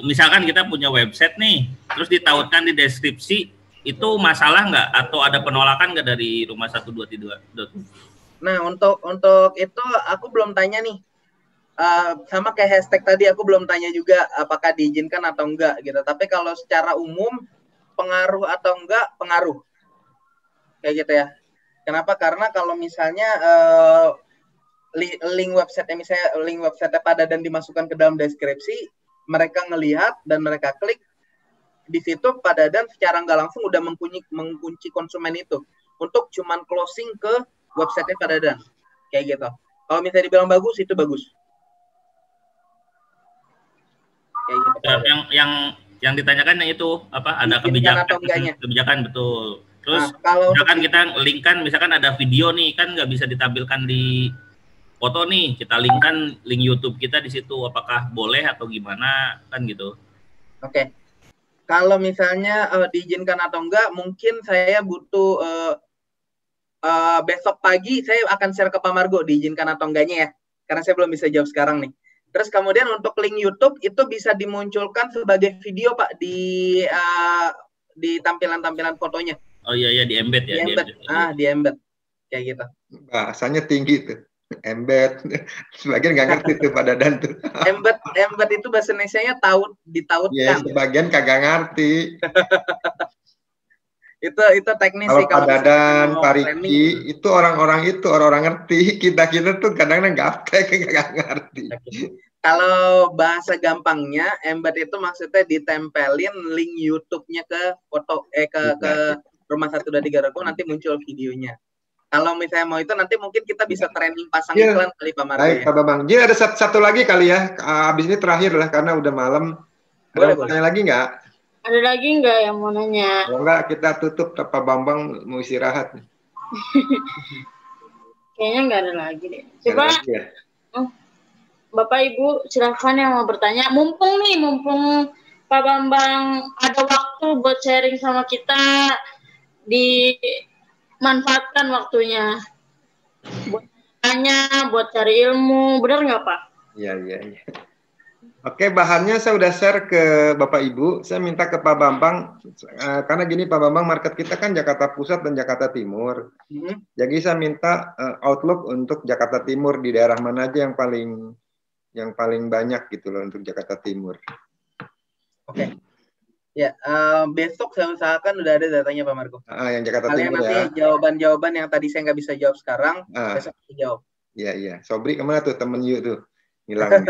Misalkan kita punya website nih, terus ditautkan di deskripsi, itu masalah nggak? Atau ada penolakan nggak dari rumah123? Nah, untuk itu aku belum tanya nih. Sama kayak hashtag tadi aku belum tanya juga apakah diizinkan atau enggak gitu. Tapi kalau secara umum pengaruh atau enggak, pengaruh. Kayak gitu ya. Kenapa? Karena kalau misalnya link website pada dan dimasukkan ke dalam deskripsi, mereka ngelihat dan mereka klik di situ, pada dan secara nggak langsung udah mengunci konsumen itu untuk cuman closing ke website pada dan kayak gitu. Kalau misalnya dibilang bagus, itu bagus. Kayak gitu. Yang ditanyakan yang itu apa, ada kebijakan betul. Terus kalau misalkan kita linkkan, misalkan ada video nih, kan nggak bisa ditampilkan di foto nih, kita linkkan link YouTube kita di situ, apakah boleh atau gimana kan gitu? Oke. Kalau misalnya diizinkan atau enggak, mungkin saya butuh besok pagi saya akan share ke Pak Margo diizinkan atau enggaknya ya, karena saya belum bisa jawab sekarang nih. Terus kemudian untuk link YouTube itu bisa dimunculkan sebagai video Pak di tampilan-tampilan fotonya. Oh iya di embed ya. Di embed kayak gitu. Bahasanya tinggi tuh. Embed. Sebagian nggak ngerti tuh pada dan tuh. Embed itu bahasa Indonesianya ditautkan. Iya, sebagian kagak ngerti. itu teknis kalau sih. Kalau Pak Dadan, Pak Riki, itu orang-orang ngerti. Kita tuh kadang-kadang gaptek, nggak ngerti. Kalau bahasa gampangnya, embed itu maksudnya ditempelin link YouTube-nya ke foto ke Rumah 123.com, nanti muncul videonya. Kalau misalnya mau itu, nanti mungkin kita bisa training pasang iklan kali Pak Margo. Baik, Pak Bambang. Jadi ada satu lagi kali ya, abis ini terakhir lah karena udah malam. Ada pertanyaan lagi nggak? Ada lagi nggak yang mau nanya? Kalau nggak kita tutup, Pak Bambang mau istirahat. Kayaknya nggak ada lagi deh. Coba ya? Bapak Ibu silakan yang mau bertanya. Mumpung Pak Bambang ada waktu buat sharing sama kita, dimanfaatkan waktunya buat tanya, buat cari ilmu, benar nggak Pak? Iya. Oke, bahannya saya udah share ke Bapak Ibu. Saya minta ke Pak Bambang, karena gini Pak Bambang, market kita kan Jakarta Pusat dan Jakarta Timur. Jadi saya minta outlook untuk Jakarta Timur, di daerah mana aja yang paling banyak gitu loh untuk Jakarta Timur. Oke. Ya, besok saya usahakan udah ada datanya Pak Margo. Yang Jakarta Kalian Timur nanti jawaban-jawaban yang tadi saya nggak bisa jawab sekarang, besok saya jawab. Iya. Sobri kemana tuh temen yuk tuh? Hilang.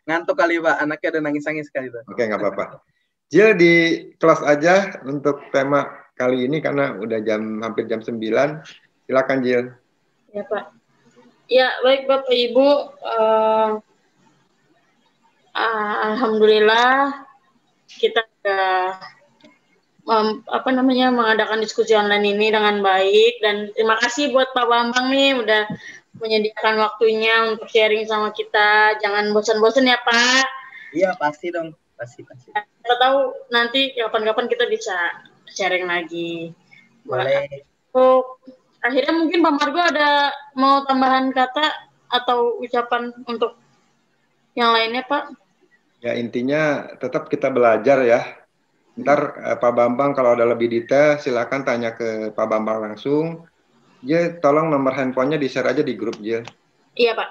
Ngantuk kali Pak, anaknya udah nangis-nangis kali tuh. Oke, nggak apa-apa. Jill di close aja untuk tema kali ini karena udah hampir jam 9. Silakan Jill. Ya Pak. Ya baik Bapak Ibu. Alhamdulillah kita sudah mengadakan diskusi online ini dengan baik, dan terima kasih buat Pak Bambang nih udah menyediakan waktunya untuk sharing sama kita. Jangan bosan-bosan ya Pak. Iya pasti dong, pasti. Kita tahu nanti kapan-kapan kita bisa sharing lagi. Boleh. Akhirnya mungkin Pak Margo ada mau tambahan kata atau ucapan untuk yang lainnya Pak? Ya intinya tetap kita belajar ya. Ntar Pak Bambang kalau ada lebih detail silakan tanya ke Pak Bambang langsung. Dia tolong nomor handphonenya di-share aja di grup dia. Iya Pak.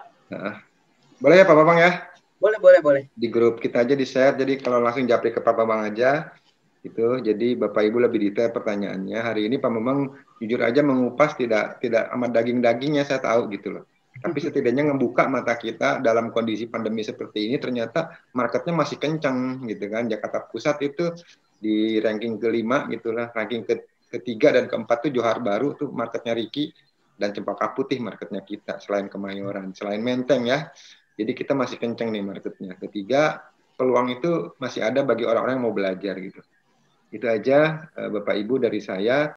Boleh ya Pak Bambang ya? Boleh. Di grup kita aja di-share, jadi kalau langsung japri ke Pak Bambang aja, gitu. Jadi Bapak Ibu lebih detail pertanyaannya. Hari ini Pak Bambang jujur aja mengupas tidak amat daging-dagingnya, saya tahu gitu loh. Tapi setidaknya ngebuka mata kita dalam kondisi pandemi seperti ini, ternyata marketnya masih kencang gitu kan. Jakarta Pusat itu di ranking ke-5 gitulah, ranking ketiga dan keempat tuh Johar Baru tuh marketnya Riki, dan Cempaka Putih marketnya kita, selain Kemayoran, selain Menteng ya. Jadi kita masih kenceng nih marketnya. Ketiga, peluang itu masih ada bagi orang-orang yang mau belajar gitu. Itu aja Bapak Ibu dari saya.